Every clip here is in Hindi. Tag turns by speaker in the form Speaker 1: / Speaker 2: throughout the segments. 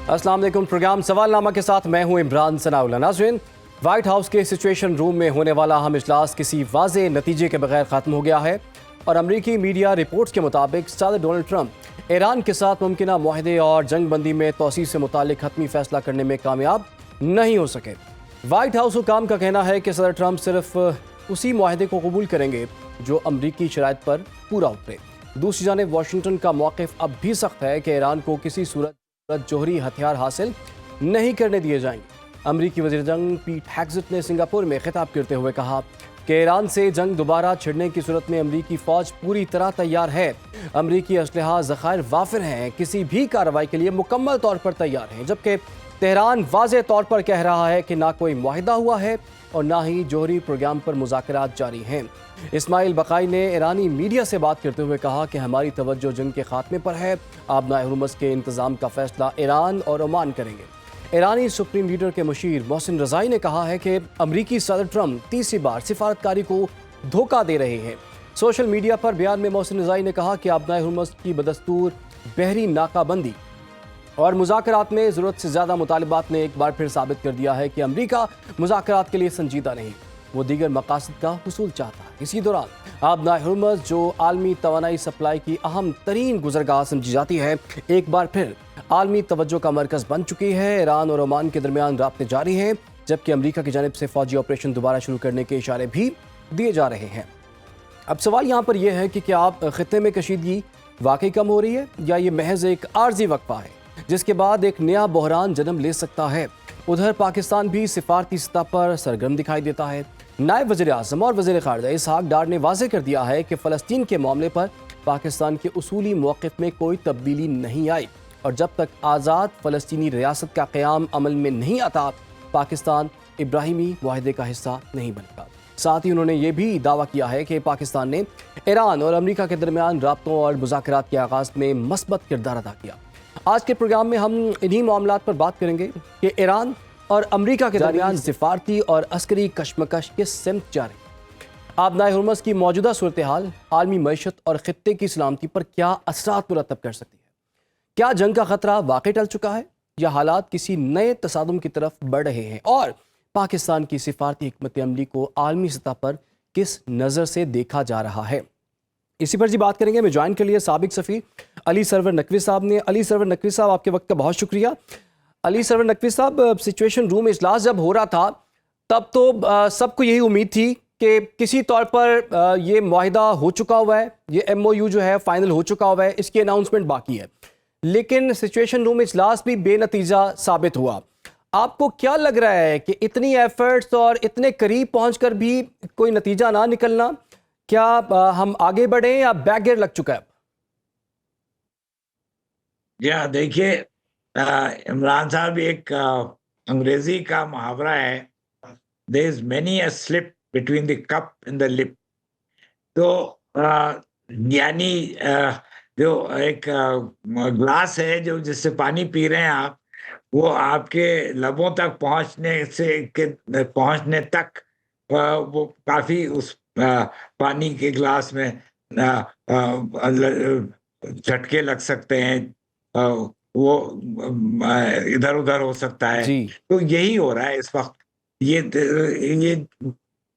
Speaker 1: अस्सलाम वालेकुम। प्रोग्राम सवालनामा के साथ मैं हूं इमरान सनाउल्लाह। नाज़रीन, व्हाइट हाउस के सिचुएशन रूम में होने वाला अहम इजलास किसी वाज़े नतीजे के बगैर ख़त्म हो गया है और अमरीकी मीडिया रिपोर्ट्स के मुताबिक सदर डोनाल्ड ट्रंप ईरान के साथ मुमकिन मुआहदे और जंगबंदी में तोसी से मुतालिक हतमी फैसला करने में कामयाब नहीं हो सके। व्हाइट हाउस हुकाम का कहना है कि सदर ट्रंप सिर्फ उसी मुआहदे को कबूल करेंगे जो अमरीकी शराइत पर पूरा उतरे। दूसरी जानिब वाशिंगटन का मौक़िफ़ अब भी सख्त है कि ईरान को किसी सूरत जोहरी हथियार हासिल नहीं करने दिए जाएंगे। अमरीकी वज़ीर जंग पीट हेग्सेट ने सिंगापुर में खिताब करते हुए कहा कि ईरान से जंग दोबारा छिड़ने की सूरत में अमरीकी फ़ौज पूरी तरह तैयार है। अमरीकी असलहा ज़खायर वाफिर हैं, किसी भी कार्रवाई के लिए मुकम्मल तौर पर तैयार हैं, जबकि तेहरान वाज़े तौर पर कह रहा है कि ना कोई मुआहिदा हुआ है और ना ही जोहरी प्रोग्राम पर मुज़ाकरात जारी हैं। इस्माइल बकाई ने ईरानी मीडिया से बात करते हुए कहा कि हमारी तवज्जो जंग के खात्मे पर है। आबनाए हुर्मुज़ के इंतज़ाम का फैसला ईरान और ओमान करेंगे। ईरानी सुप्रीम लीडर के मुशीर मोहसिन रज़ाई ने कहा है कि अमरीकी सदर ट्रंप तीसरी बार सिफारतकारी को धोखा दे रहे हैं। सोशल मीडिया पर बयान में मोहसिन रज़ाई ने कहा कि आबनाए हुर्मुज़ की बदस्तूर बहरी नाकाबंदी और मुज़ाकरात में ज़रूरत से ज़्यादा मुतालबात ने एक बार फिर साबित कर दिया है कि अमरीका मुज़ाकरात के लिए संजीदा नहीं, वो दीगर मकासद का हुसूल चाहता है। इसी दौरान आबनाए हुर्मुज़ जो आलमी तवानाई सप्लाई की अहम तरीन गुज़रगाह समझी जाती है, एक बार फिर आलमी तवज्जो का मरकज़ बन चुकी है। ईरान और ओमान के दरमियान राब्ते जारी हैं, जबकि अमरीका की जानिब से फ़ौजी ऑपरेशन दोबारा शुरू करने के इशारे भी दिए जा रहे हैं। अब सवाल यहाँ पर यह है कि क्या आप ख़ित्ते में कशीदगी वाकई कम हो रही है या ये महज एक आर्जी वक्फा है जिसके बाद एक नया बहरान जन्म ले सकता है। उधर पाकिस्तान भी सिफारती सतह पर सरगर्म दिखाई देता है। नायब वज़ीर आज़म और वज़ीर ख़ारिजा इसहाक़ डार ने वाज़ेह कर दिया है कि फ़लस्तीन के मामले पर पाकिस्तान के उसूली मौक़िफ़ में कोई तब्दीली नहीं आई और जब तक आज़ाद फ़लस्तीनी रियासत का क़याम अमल में नहीं आता, पाकिस्तान इब्राहिमी मुआहदे का हिस्सा नहीं बनेगा। साथ ही उन्होंने ये भी दावा किया है कि पाकिस्तान ने ईरान और अमरीका के दरमियान राब्तों और मुज़ाकरात के आगाज़ में मस्बत किरदार अदा किया। आज के प्रोग्राम में हम इन्हीं मामलात पर बात करेंगे कि ईरान और अमरीका के दरमियान सिफारती और अस्करी कशमकश किस सिमत जा रही है। आबनाए हुर्मुज़ की मौजूदा सूरत हाल आलमी मईशत और ख़ित्ते की सलामती पर क्या असरात मुरतब कर सकती है। क्या जंग का ख़तरा वाकई टल चुका है या हालात किसी नए तसादुम की तरफ बढ़ रहे हैं और पाकिस्तान की सिफारती हिकमत अमली को आलमी सतह पर किस नज़र से देखा जा रहा है। इसी पर जी बात करेंगे। मैं ज्वाइन के लिए साबिक सफ़ीर अली सरवर नकवी साहब ने। अली सरवर नकवी साहब, आपके वक्त का बहुत शुक्रिया। अली सरवर नकवी साहब, सिचुएशन रूम इजलास जब हो रहा था तब तो सबको यही उम्मीद थी कि किसी तौर पर ये मुआहिदा हो चुका हुआ है, ये MOU जो है फाइनल हो चुका हुआ है, इसकी अनाउंसमेंट बाकी है, लेकिन सिचुएशन रूम इजलास भी बेनतीजा साबित हुआ। आपको क्या लग रहा है कि इतनी एफर्ट्स और इतने करीब पहुंचकर भी कोई नतीजा ना निकलना, क्या हम आगे बढ़े या बैक गियर लग चुका है?
Speaker 2: या देखिए इमरान साहब, एक अंग्रेजी का मुहावरा है, there is many a slip between the cup and the lip. तो यानी जो एक ग्लास है जो जिससे पानी पी रहे हैं आप, वो आपके लबों तक पहुंचने तक वो काफी उस पानी के ग्लास में झटके लग सकते हैं, वो इधर उधर हो सकता है।
Speaker 1: जी।
Speaker 2: तो यही हो रहा है इस वक्त। ये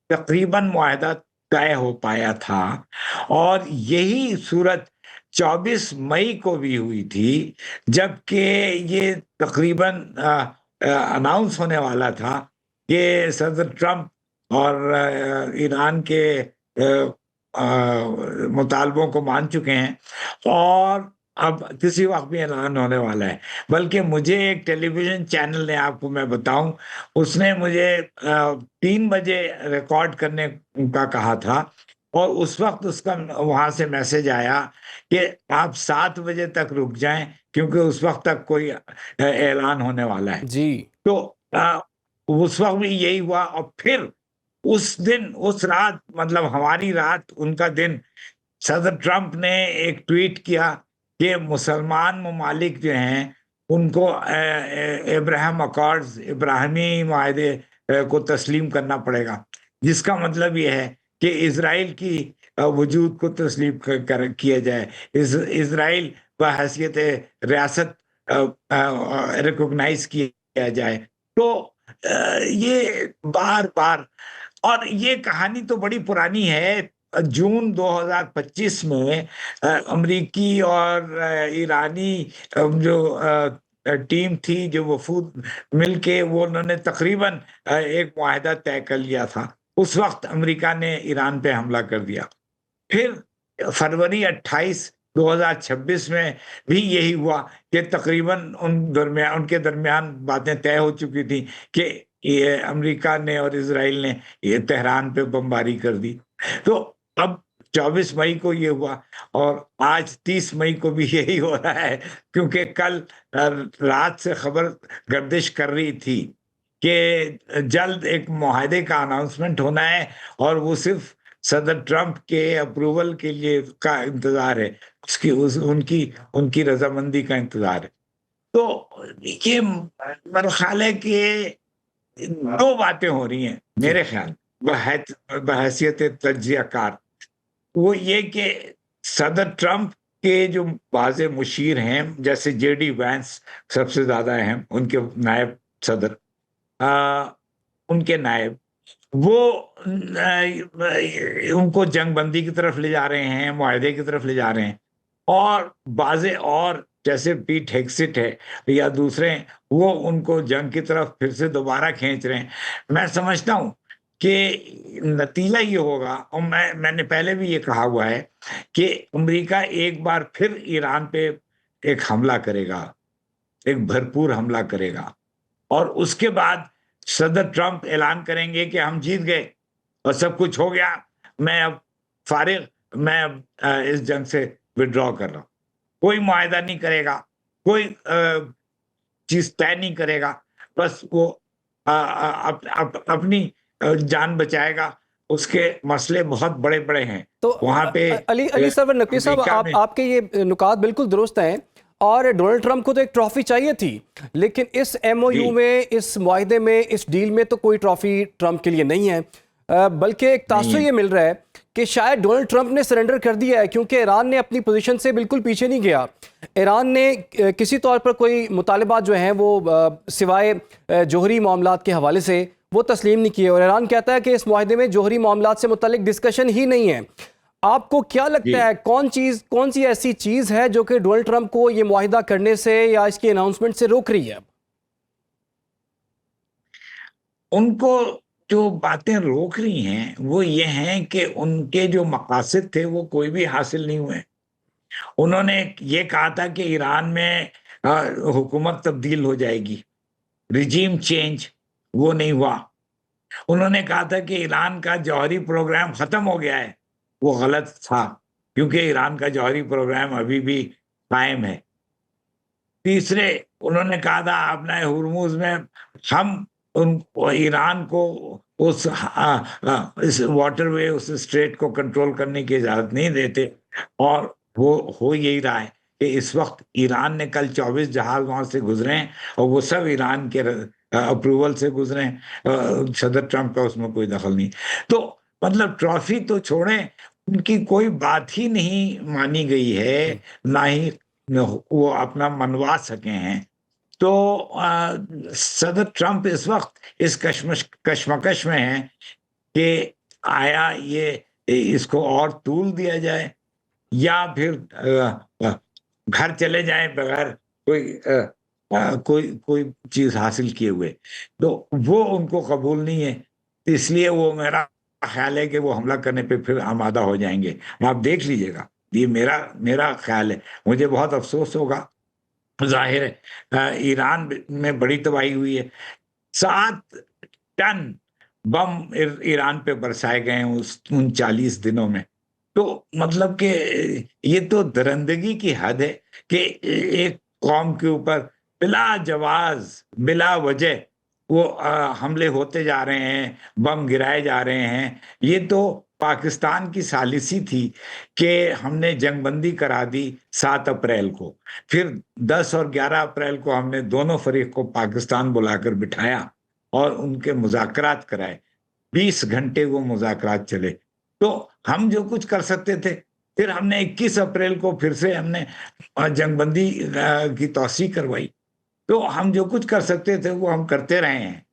Speaker 2: तकरीबन मुआहदा तय हो पाया था और यही सूरत 24 मई को भी हुई थी, जबकि ये तकरीबन अनाउंस होने वाला था कि सदर ट्रंप और ईरान के मुतालबों को मान चुके हैं और अब किसी वक्त भी ऐलान होने वाला है। बल्कि मुझे एक टेलीविजन चैनल ने, आपको मैं बताऊं, उसने मुझे 3 बजे रिकॉर्ड करने का कहा था और उस वक्त उसका वहां से मैसेज आया कि आप 7 बजे तक रुक जाएं क्योंकि उस वक्त तक कोई ऐलान होने वाला है।
Speaker 1: जी।
Speaker 2: तो उस वक्त भी यही हुआ और फिर उस दिन, उस रात, मतलब हमारी रात उनका दिन, सदर ट्रंप ने एक ट्वीट किया कि मुसलमान ममालिक जो हैं उनको इब्राहिम अकॉर्ड्स, इब्राहिमी माहदे को तस्लीम करना पड़ेगा, जिसका मतलब ये है कि इजराइल की वजूद को तस्लीम किया जाए। इजराइल बहैसियत रियासत रिकॉग्नाइज किया जाए। तो ये बार बार, और ये कहानी तो बड़ी पुरानी है। जून 2025 में अमेरिकी और ईरानी जो टीम थी, जो वफूद मिलके वो उन्होंने तकरीबन एक मुआहदा तय कर लिया था। उस वक्त अमेरिका ने ईरान पे हमला कर दिया। फिर फरवरी 28 2026 में भी यही हुआ कि तकरीबन उनके दरमियान बातें तय हो चुकी थी कि ये अमेरिका ने और इजराइल ने ये तेहरान पे बमबारी कर दी। तो अब 24 मई को ये हुआ, और आज 30 मई को भी यही हो रहा है, क्योंकि कल रात से खबर गर्दिश कर रही थी कि जल्द एक मुआहदे का अनाउंसमेंट होना है, और वो सिर्फ सदर ट्रंप के अप्रूवल के लिए का इंतजार है, उनकी उनकी रजामंदी का इंतजार है। तो ये मेरा ख्याल है कि दो बातें हो रही हैं
Speaker 1: जी।
Speaker 2: मेरे ख्याल, बहैसियत तज्जियाकार। वो ये कि सदर ट्रंप के जो वाज़े मुशीर हैं, जैसे जेडी वैंस सबसे ज्यादा अहम, उनके नायब सदर, उनके नायब, वो उनको जंगबंदी की तरफ ले जा रहे हैं, मुआहदे की तरफ ले जा रहे हैं। और बाज़े और जैसे पीट हेग्सेट है या दूसरे, वो उनको जंग की तरफ फिर से दोबारा खींच रहे हैं। मैं समझता हूँ कि नतीजा ये होगा, और मैंने पहले भी ये कहा हुआ है कि अमेरिका एक बार फिर ईरान पे एक हमला करेगा, एक भरपूर हमला करेगा, और उसके बाद सदर ट्रंप ऐलान करेंगे कि हम जीत गए और सब कुछ हो गया, मैं अब फारिग, मैं अब इस जंग से विड्रॉ कर रहा हूं। कोई मुआहदा नहीं करेगा, कोई चीज तय नहीं करेगा, बस वो अपनी जान बचाएगा। उसके मसले बहुत बड़े बड़े हैं
Speaker 1: तो
Speaker 2: वहां पे।
Speaker 1: अली अली सरवर नकवी साहब,
Speaker 2: अमेरिका में
Speaker 1: आपके ये नुकात बिल्कुल दुरुस्त हैं। और डोनाल्ड ट्रंप को तो एक ट्रॉफी चाहिए थी, लेकिन इस एमओयू में, इस मुआहदे में, इस डील में तो कोई ट्रॉफी ट्रंप के लिए नहीं है। बल्कि एक
Speaker 2: नहीं
Speaker 1: तासुर
Speaker 2: है।
Speaker 1: ये मिल रहा है कि शायद डोनाल्ड ट्रंप ने सरेंडर कर दिया है, क्योंकि ईरान ने अपनी पोजीशन से बिल्कुल पीछे नहीं गया। ईरान ने किसी तौर पर कोई मुतालबात जो हैं वो सिवाय जौहरी मामलात के हवाले से वो तस्लीम नहीं किए, और ईरान कहता है कि इस मुआहदे में जौहरी मामलात से मुतालिक डिस्कशन ही नहीं है। आपको क्या
Speaker 2: जी,
Speaker 1: लगता है कौन सी ऐसी चीज है जो कि डोनाल्ड ट्रंप को ये मुआहिदा करने से या इसकी अनाउंसमेंट से रोक रही है?
Speaker 2: उनको जो बातें रोक रही हैं वो ये हैं कि उनके जो मकासद थे वो कोई भी हासिल नहीं हुए। उन्होंने ये कहा था कि ईरान में हुकूमत तब्दील हो जाएगी, रिजीम चेंज, वो नहीं हुआ। उन्होंने कहा था कि ईरान का जौहरी प्रोग्राम खत्म हो गया है, वो गलत था, क्योंकि ईरान का जौहरी प्रोग्राम अभी भी कायम है। तीसरे, उन्होंने कहा था अपना हुर्मुज में हम उन ईरान को इस वाटरवे, उस स्ट्रेट को कंट्रोल करने की इजाजत नहीं देते, और वो हो यही रहा है कि इस वक्त ईरान ने कल 24 जहाज वहां से गुजरे हैं, और वो सब ईरान के अप्रूवल से गुजरे हैं। सदर ट्रंप का उसमें कोई दखल नहीं। तो मतलब ट्रॉफी तो छोड़ें, उनकी कोई बात ही नहीं मानी गई है, ना ही वो अपना मनवा सके हैं। तो सदर ट्रंप इस वक्त इस कश्मकश में है कि आया ये इसको और तूल दिया जाए, या फिर घर चले जाए बगैर कोई चीज हासिल किए हुए। तो वो उनको कबूल नहीं है, इसलिए वो, मेरा ख्याल है कि वो हमला करने पे फिर आमादा हो जाएंगे। आप देख लीजिएगा, ये मेरा मेरा ख्याल है। मुझे बहुत अफसोस होगा, जाहिर है ईरान में बड़ी तबाही हुई है। 7 टन बम ईरान पे बरसाए गए हैं उन 40 दिनों में। तो मतलब कि ये तो दरिंदगी की हद है कि एक कौम के ऊपर बिला जवाज, बिला वजह वो हमले होते जा रहे हैं, बम गिराए जा रहे हैं। ये तो पाकिस्तान की सालिसी थी कि हमने जंगबंदी करा दी 7 अप्रैल को, फिर 10 और 11 अप्रैल को हमने दोनों फरीक को पाकिस्तान बुलाकर बिठाया और उनके मुज़ाकरात कराए। 20 घंटे वो मुज़ाकरात चले। तो हम जो कुछ कर सकते थे फिर हमने 21 अप्रैल को फिर से हमने जंगबंदी की तौसीह करवाई। तो हम जो कुछ कर सकते थे वो हम करते रहे हैं।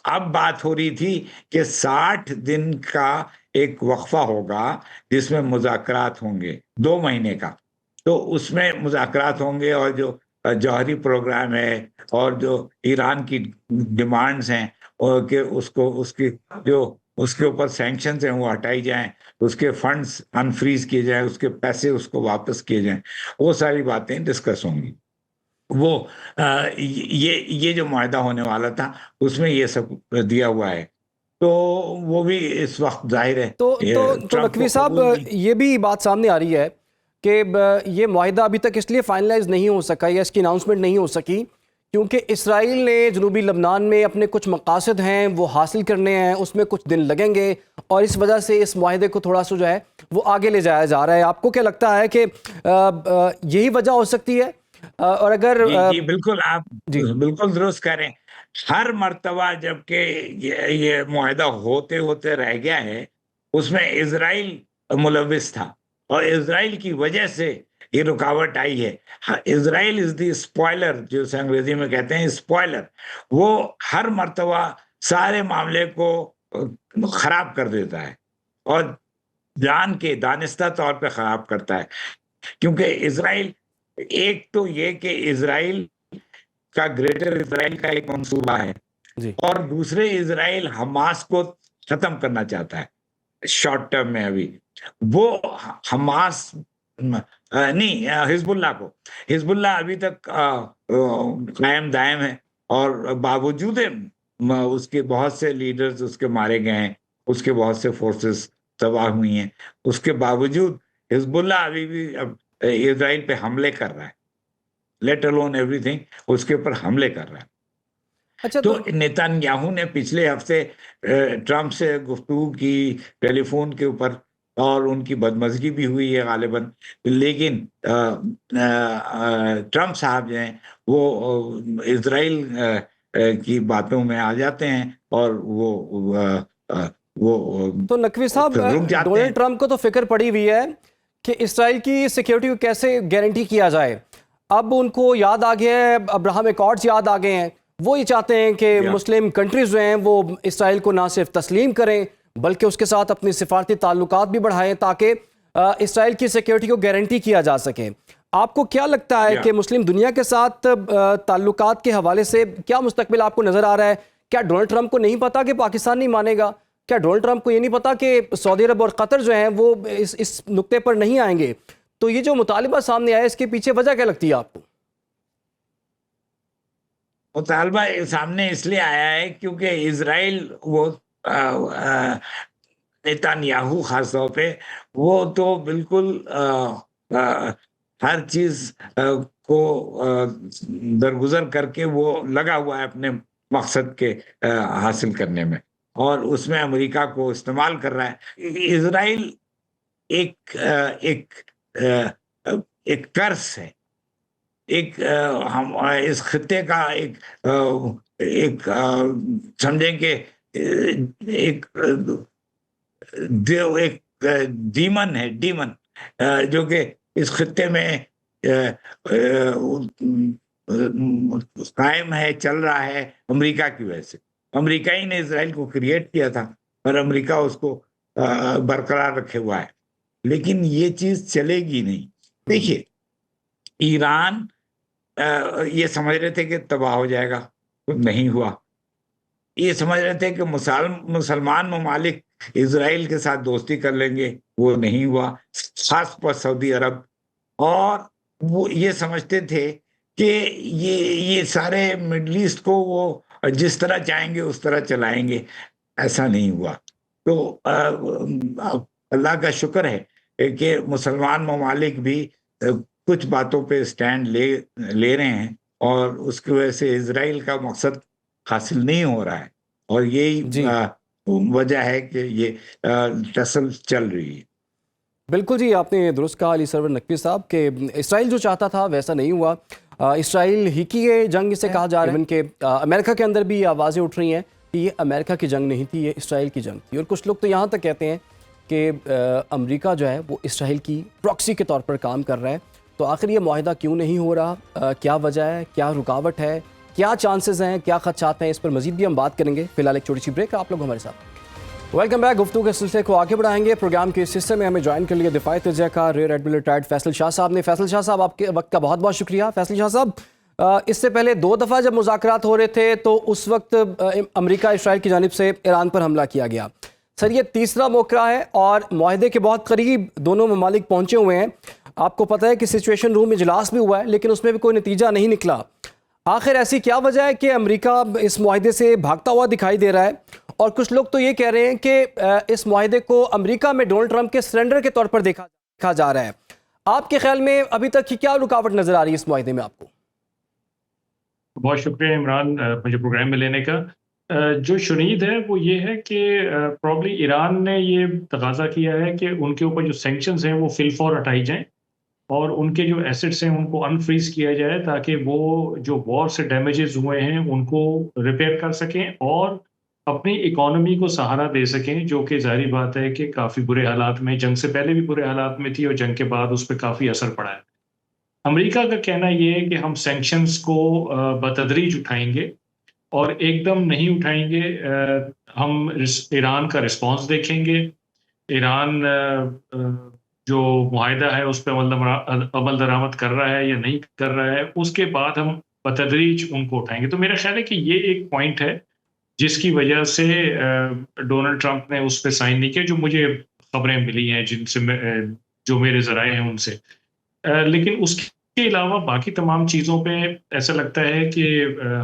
Speaker 2: अब बात हो रही थी कि 60 दिन का एक वक्फा होगा जिसमें मुज़ाकरात होंगे, 2 महीने का। तो उसमें मुज़ाकरात होंगे और जो जौहरी प्रोग्राम है और जो ईरान की डिमांड्स हैं और कि उसको उसकी जो उसके ऊपर सैंक्शंस हैं वो हटाई जाएं, उसके फंड्स अनफ्रीज किए जाएं, उसके पैसे उसको वापस किए जाएं, वो सारी बातें डिस्कस होंगी। वो ये जो मुआहदा होने वाला था उसमें ये सब दिया हुआ है। तो वो भी इस वक्त जाहिर है
Speaker 1: तो
Speaker 2: ट्रंप
Speaker 1: नकवी
Speaker 2: को
Speaker 1: साहब,
Speaker 2: कबूल नहीं।
Speaker 1: ये भी बात सामने आ रही है कि ये मुआहदा अभी तक इसलिए फाइनलाइज नहीं हो सका या इसकी अनाउंसमेंट नहीं हो सकी क्योंकि इसराइल ने जनूबी लबनान में अपने कुछ मकासद हैं वो हासिल करने हैं, उसमें कुछ दिन लगेंगे और इस वजह से इस मुआहदे को थोड़ा सा जो है वो आगे ले जाया जा रहा है। आपको क्या लगता है कि यही वजह हो सकती है? और अगर
Speaker 2: जी बिल्कुल, आप
Speaker 1: जी
Speaker 2: बिल्कुल दुरुस्त करें। हर मर्तबा जबकि ये मुआहदा होते होते रह गया है, उसमें इजराइल मुलविस था और इजराइल की वजह से ये रुकावट आई है। इजराइल इज द स्पॉइलर, जो अंग्रेजी में कहते हैं स्पॉइलर। वो हर मर्तबा सारे मामले को खराब कर देता है और जान के दानिस्ता तौर पे खराब करता है। क्योंकि इजराइल, एक तो ये कि इजराइल का ग्रेटर इजराइल का एक मंसूबा है
Speaker 1: जी
Speaker 2: और दूसरे इजराइल हमास को खत्म करना चाहता है शॉर्ट टर्म में। अभी वो हमास नहीं, हिजबुल्ला अभी तक कायम दायम है और बावजूद उसके बहुत से लीडर्स उसके मारे गए हैं, उसके बहुत से फोर्सेस तबाह हुई हैं, उसके बावजूद हिजबुल्ला अभी भी इजराइल पे हमले कर रहा है, लेट अलोन एवरीथिंग, उसके ऊपर हमले कर रहा है।
Speaker 1: अच्छा
Speaker 2: तो
Speaker 1: तो
Speaker 2: नेतन्याहू ने पिछले हफ्ते ट्रंप से गुफ्तगू की टेलीफोन के ऊपर और उनकी बदमज़गी भी हुई है गालिबन। लेकिन ट्रंप साहब जो हैं वो इजराइल की बातों में आ जाते हैं और वो
Speaker 1: तो नकवी साहब,
Speaker 2: फिर रुक जाते
Speaker 1: डोनाल्ड
Speaker 2: हैं।
Speaker 1: ट्रंप को तो फिक्र पड़ी हुई है कि इसराइल की सिक्योरिटी को कैसे गारंटी किया जाए। अब उनको याद आ गया है, अब्राहम एकॉर्ड्स याद आ गए हैं। वो ये चाहते हैं कि
Speaker 2: या
Speaker 1: मुस्लिम कंट्रीज जो हैं वो इसराइल को ना सिर्फ तस्लीम करें बल्कि उसके साथ अपने सिफारती ताल्लुकात भी बढ़ाएं ताकि इसराइल की सिक्योरिटी को गारंटी किया जा सके। आपको क्या लगता है
Speaker 2: या
Speaker 1: कि मुस्लिम दुनिया के साथ ताल्लुकात के हवाले से क्या मुस्तकबिल आपको नज़र आ रहा है? क्या डोनाल्ड ट्रंप को नहीं पता कि पाकिस्तान नहीं मानेगा? क्या डोनाल्ड ट्रंप को ये नहीं पता कि सऊदी अरब और कतर जो हैं वो इस नुक्ते पर नहीं आएंगे? तो ये जो मुतालिबा सामने आया इसके पीछे वजह क्या लगती है आपको?
Speaker 2: मुतालबा सामने इसलिए आया है क्योंकि इसराइल वो नेतन्याहू खास तौर पे वो तो बिल्कुल हर चीज को दरगुजर करके वो लगा हुआ है अपने मकसद के हासिल करने में और उसमें अमेरिका को इस्तेमाल कर रहा है। इसराइल एक एक कर्स है, एक हम इस खित्ते का एक समझें कि एक देव, एक डीमन है, डीमन जो कि इस खित्ते में कायम है, चल रहा है अमेरिका की वजह से। अमेरिका ही ने इसराइल को क्रिएट किया था और अमेरिका उसको बरकरार रखे हुआ है, लेकिन ये चीज चलेगी नहीं। देखिए, ईरान ये समझ रहे थे कि तबाह हो जाएगा, कुछ नहीं हुआ। ये समझ रहे थे कि मुसलमान ममालिक इजराइल के साथ दोस्ती कर लेंगे, वो नहीं हुआ, खास पर सऊदी अरब। और वो ये समझते थे कि ये सारे मिडल ईस्ट को वो जिस तरह चाहेंगे उस तरह चलाएंगे, ऐसा नहीं हुआ। तो अल्लाह का शुक्र है कि मुसलमान ममालिक भी कुछ बातों पे स्टैंड ले रहे हैं और उसकी वजह से इजराइल का मकसद हासिल नहीं हो रहा है और यही
Speaker 1: जी
Speaker 2: वजह है कि ये टसल चल रही है।
Speaker 1: बिल्कुल जी, आपने दुरुस्त कहा अली सरवर नकवी साहब कि इसराइल जो चाहता था वैसा नहीं हुआ। इसराइल ही की ये जंग इसे कहा जा रहा है। इवन के अमेरिका के अंदर भी आवाज़ें उठ रही हैं कि ये अमेरिका की जंग नहीं थी, ये इसराइल की जंग थी। और कुछ लोग तो यहाँ तक कहते हैं कि अमेरिका जो है वो इसराइल की प्रॉक्सी के तौर पर काम कर रहा है, तो आखिर ये माहिदा क्यों नहीं हो रहा? क्या वजह है, क्या रुकावट है, क्या चांसेस हैं, क्या खदशात हैं? इस पर मजीद भी हम बात करेंगे। फिलहाल एक छोटी सी ब्रेक, आप लोग हमारे साथ। Welcome back. गुफ्तगू के सिलसिले को आगे बढ़ाएंगे। प्रोग्राम के इस हिस्से में हमें ज्वाइन कर लिया दिफाई तजयकार rear admiral retired Faisal Shah साहब ने। फैसल शाह साहब, आपके वक्त का बहुत बहुत शुक्रिया। फैसल शाह साहब, इससे पहले 2 दफ़ा जब मुज़ाकरात हो रहे थे तो उस वक्त अमेरिका इसराइल की जानिब से ईरान पर हमला किया गया। सर, ये तीसरा मौका है और माहिदे के बहुत करीब दोनों ममालिक पहुंचे हुए हैं। आपको पता है कि सिचुएशन रूम इजलास भी हुआ है, लेकिन उसमें भी कोई नतीजा नहीं निकला। आखिर ऐसी क्या वजह है कि अमेरिका इस माहिदे से भागता हुआ दिखाई दे रहा है? और कुछ लोग तो ये कह रहे हैं कि इस माहिदे को अमेरिका में डोनाल्ड ट्रंप के सरेंडर के तौर पर देखा जा रहा है। आपके ख्याल में अभी तक की क्या रुकावट नजर आ रही है इस माहिदे में आपको?
Speaker 3: बहुत शुक्रिया इमरान, मुझे प्रोग्राम में लेने का। जो शुनीद है वो ये है कि प्रॉब्ली ईरान ने ये तकाजा किया है कि उनके ऊपर जो सैंक्शंस हैं वो फिलफौर हटाई जाएं और उनके जो एसेट्स हैं उनको अनफ्रीज किया जाए, ताकि वो जो वॉर से डैमेजेस हुए हैं उनको रिपेयर कर सकें और अपनी इकोनॉमी को सहारा दे सकें, जो कि जाहिर बात है कि काफ़ी बुरे हालात में, जंग से पहले भी बुरे हालात में थी और जंग के बाद उस पर काफ़ी असर पड़ा है। अमेरिका का कहना ये है कि हम सैंक्शंस को बतदरीज उठाएंगे और एकदम नहीं उठाएंगे। हम ईरान का रिस्पांस देखेंगे। ईरान जो मुआहिदा है उस पर अमल दरामद कर रहा है या नहीं कर रहा है, उसके बाद हम बतदरीज उनको उठाएंगे। तो मेरा ख्याल है कि ये एक पॉइंट है जिसकी वजह से डोनाल्ड ट्रंप ने उस पर साइन नहीं किया, जो मुझे खबरें मिली हैं जिनसे जो मेरे ज़राए हैं उनसे। लेकिन उसके अलावा बाकी तमाम चीज़ों पे ऐसा लगता है कि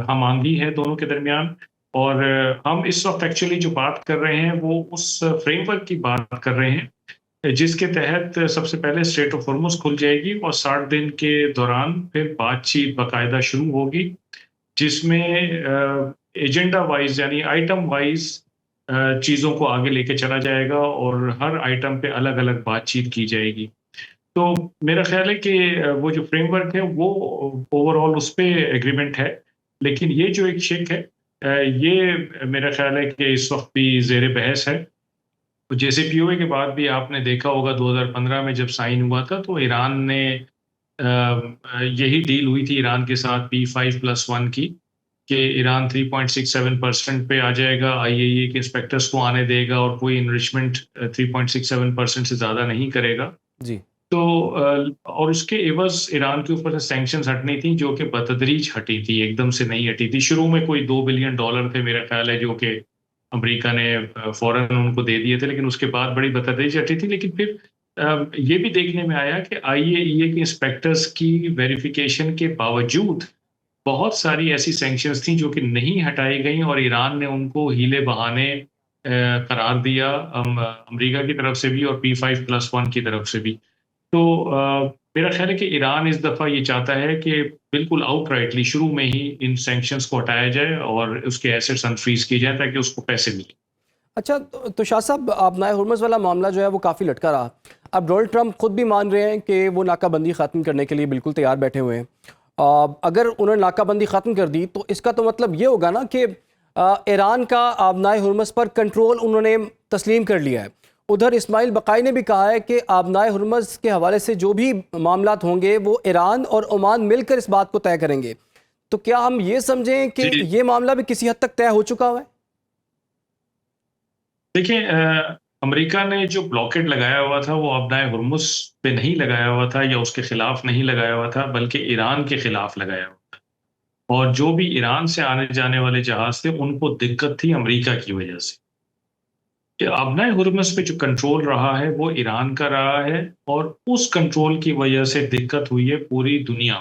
Speaker 3: हम आंधी है दोनों के दरमियान। और हम इस वक्त एक्चुअली जो बात कर रहे हैं वो उस फ्रेमवर्क की बात कर रहे हैं जिसके तहत सबसे पहले स्ट्रेट ऑफ हॉर्मुज़ खुल जाएगी और 60 दिन के दौरान फिर बातचीत बाकायदा शुरू होगी, जिसमें एजेंडा वाइज यानी आइटम वाइज चीज़ों को आगे लेके चला जाएगा और हर आइटम पे अलग अलग बातचीत की जाएगी। तो मेरा ख्याल है कि वो जो फ्रेमवर्क है वो ओवरऑल उस पे एग्रीमेंट है, लेकिन ये जो एक शेक है ये मेरा ख्याल है कि इस वक्त भी ज़ेर बहस है। तो JCPOA के बाद भी आपने देखा होगा 2015 में जब साइन हुआ था तो ईरान ने यही डील हुई थी ईरान के साथ P5+1 की, कि ईरान 3.67% पे आ जाएगा, IAEA के इंस्पेक्टर्स को आने देगा और कोई इनरिचमेंट 3.67% से ज़्यादा नहीं करेगा
Speaker 1: जी।
Speaker 3: तो और उसके एवज ईरान के ऊपर से सैंक्शंस हटनी थी, जो कि बतदरीज हटी थी, एकदम से नहीं हटी थी। शुरू में कोई $2 बिलियन थे मेरा ख्याल है, जो कि अमेरिका ने फौरन उनको दे दिए थे, लेकिन उसके बाद बड़ी बतदरीज हटी थी। लेकिन फिर ये भी देखने में आया कि IAEA के इंस्पेक्टर्स की वेरिफिकेशन के बावजूद बहुत सारी ऐसी सैंक्शंस थी जो कि नहीं हटाई गई और ईरान ने उनको हीले बहाने करार दिया, अमेरिका की तरफ से भी और P5+1 की तरफ से भी। तो मेरा ख्याल है कि ईरान इस दफ़ा ये चाहता है कि बिल्कुल आउटराइटली शुरू में ही इन सैंक्शंस को हटाया जाए और उसके एसेट्स अनफ्रीज किए जाए ताकि उसको पैसे मिले।
Speaker 1: अच्छा, तो शाह साहब, आबनाए हुर्मुज़ वाला मामला जो है वो काफ़ी लटका रहा। अब डोनाल्ड ट्रंप खुद भी मान रहे हैं कि वो नाकाबंदी ख़त्म करने के लिए बिल्कुल तैयार बैठे हुए हैं। अगर उन्होंने नाकाबंदी ख़त्म कर दी तो इसका तो मतलब ये होगा ना कि ईरान का आबनाए हुर्मुज़ पर कंट्रोल उन्होंने तस्लीम कर लिया है। उधर इस्माइल बकाई ने भी कहा है कि आबनाए हुर्मुज़ के हवाले से जो भी मामलात होंगे वो ईरान और ओमान मिलकर इस बात को तय करेंगे। तो क्या हम ये समझें कि ये मामला भी किसी हद तक तय हो चुका है?
Speaker 3: देखिए, अमेरिका ने जो ब्लॉकेड लगाया हुआ था वो आबनाए हुर्मुज़ पे नहीं लगाया हुआ था या उसके खिलाफ नहीं लगाया हुआ था, बल्कि ईरान के खिलाफ लगाया हुआ था। और जो भी ईरान से आने जाने वाले जहाज थे उनको दिक्कत थी अमेरिका की वजह से। आबनाए हुर्मुज़ पे जो कंट्रोल रहा है वो ईरान का रहा है और उस कंट्रोल की वजह से दिक्कत हुई है पूरी दुनिया।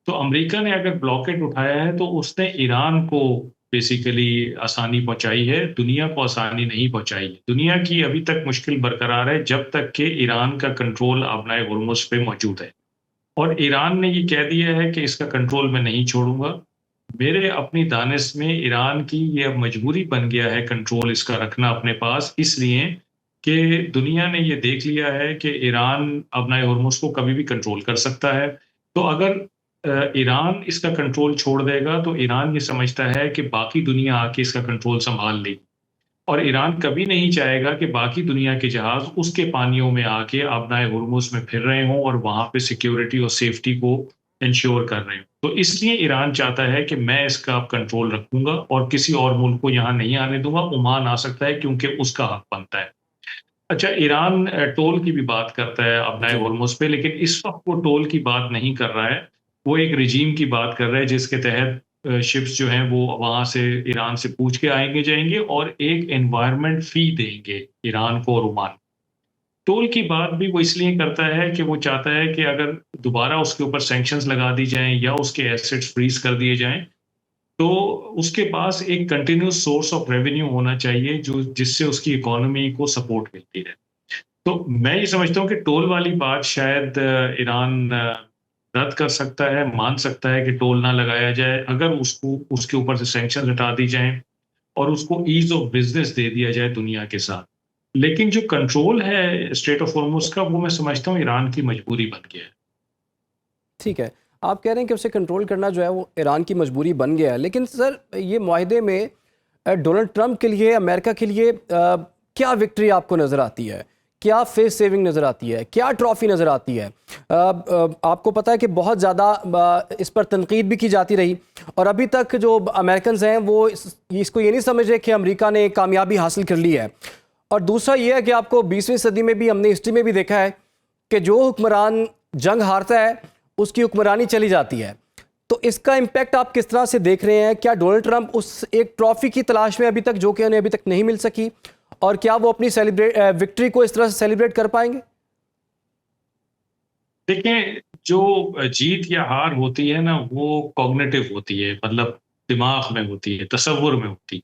Speaker 3: तो अमेरिका ने अगर ब्लॉकेट उठाया है तो उसने ईरान को बेसिकली आसानी पहुंचाई है, दुनिया को आसानी नहीं पहुंचाई है। दुनिया की अभी तक मुश्किल बरकरार है जब तक कि ईरान का कंट्रोल आबनाए हुर्मुज़ पे मौजूद है। और ईरान ने ये कह दिया है कि इसका कंट्रोल मैं नहीं छोड़ूंगा। मेरे अपनी दानिश में ईरान की ये अब मजबूरी बन गया है कंट्रोल इसका रखना अपने पास, इसलिए कि दुनिया ने ये देख लिया है कि ईरान आबनाए हुर्मुज़ को कभी भी कंट्रोल कर सकता है। तो अगर ईरान इसका कंट्रोल छोड़ देगा तो ईरान ये समझता है कि बाकी दुनिया आके इसका कंट्रोल संभाल लेगी। और ईरान कभी नहीं चाहेगा कि बाकी दुनिया के जहाज उसके पानियों में आके आबनाए हुर्मुज़ में फिर रहे हों और वहाँ पे सिक्योरिटी और सेफ्टी को इंश्योर कर रहे हों। तो इसलिए ईरान चाहता है कि मैं इसका अब कंट्रोल रखूँगा और किसी और मुल्क को यहाँ नहीं आने दूँगा। ओमान आ सकता है क्योंकि उसका हक बनता है। अच्छा, ईरान टोल की भी बात करता है आबनाए
Speaker 1: जी।
Speaker 3: हुर्मुज़ पे, लेकिन इस वक़्त वो टोल की बात नहीं कर रहा है। वो एक रिजीम की बात कर रहा है जिसके तहत शिप्स जो हैं वो वहाँ से ईरान से पूछ के आएँगे जाएँगे और एक एनवायरनमेंट फ़ी देंगे ईरान को और ओमान। टोल की बात भी वो इसलिए करता है कि वो चाहता है कि अगर दोबारा उसके ऊपर सैंक्शंस लगा दी जाएँ या उसके एसेट्स फ्रीज़ कर दिए जाएँ, तो उसके पास एक कंटिन्यूअस सोर्स ऑफ रेवेन्यू होना चाहिए जो जिससे उसकी इकोनॉमी को सपोर्ट मिलती रहे। तो मैं ये समझता हूँ कि टोल वाली बात शायद ईरान रद्द कर सकता है, मान सकता है कि टोल ना लगाया जाए, अगर उसको उसके ऊपर से सैंक्शन हटा दी जाएँ और उसको ईज़ ऑफ बिज़नेस दे दिया जाए दुनिया के साथ। लेकिन जो कंट्रोल है स्ट्रेट ऑफ हॉर्मुज़ का, वो मैं समझता हूँ ईरान की मजबूरी बन गया है।
Speaker 1: ठीक है। आप कह रहे हैं कि उसे कंट्रोल करना जो है वो ईरान की मजबूरी बन गया है। लेकिन सर ये मुआहदे में डोनाल्ड ट्रंप के लिए, अमेरिका के लिए क्या विक्ट्री आपको नज़र आती है? क्या फेस सेविंग नज़र आती है? क्या ट्रॉफ़ी नज़र आती है? आपको पता है कि बहुत ज़्यादा इस पर तनकीद भी की जाती रही और अभी तक जो अमेरिकन्स हैं वो इसको ये नहीं समझ रहे कि अमेरिका ने कामयाबी हासिल कर ली है। और दूसरा ये है कि आपको 20वीं सदी में भी, हमने हिस्ट्री में भी देखा है कि जो हुक्मरान जंग हारता है उसकी हुक्मरानी चली जाती है। तो इसका इम्पैक्ट आप किस तरह से देख रहे हैं? क्या डोनाल्ड ट्रंप उस एक ट्रॉफी की तलाश में अभी तक, जो कि उन्हें अभी तक नहीं मिल सकी, और क्या वो अपनी विक्ट्री को इस तरह से सेलिब्रेट कर पाएंगे?
Speaker 3: देखें, जो जीत या हार होती है ना, वो कॉग्निटिव होती है, मतलब दिमाग में होती है, तसव्वुर में होती है।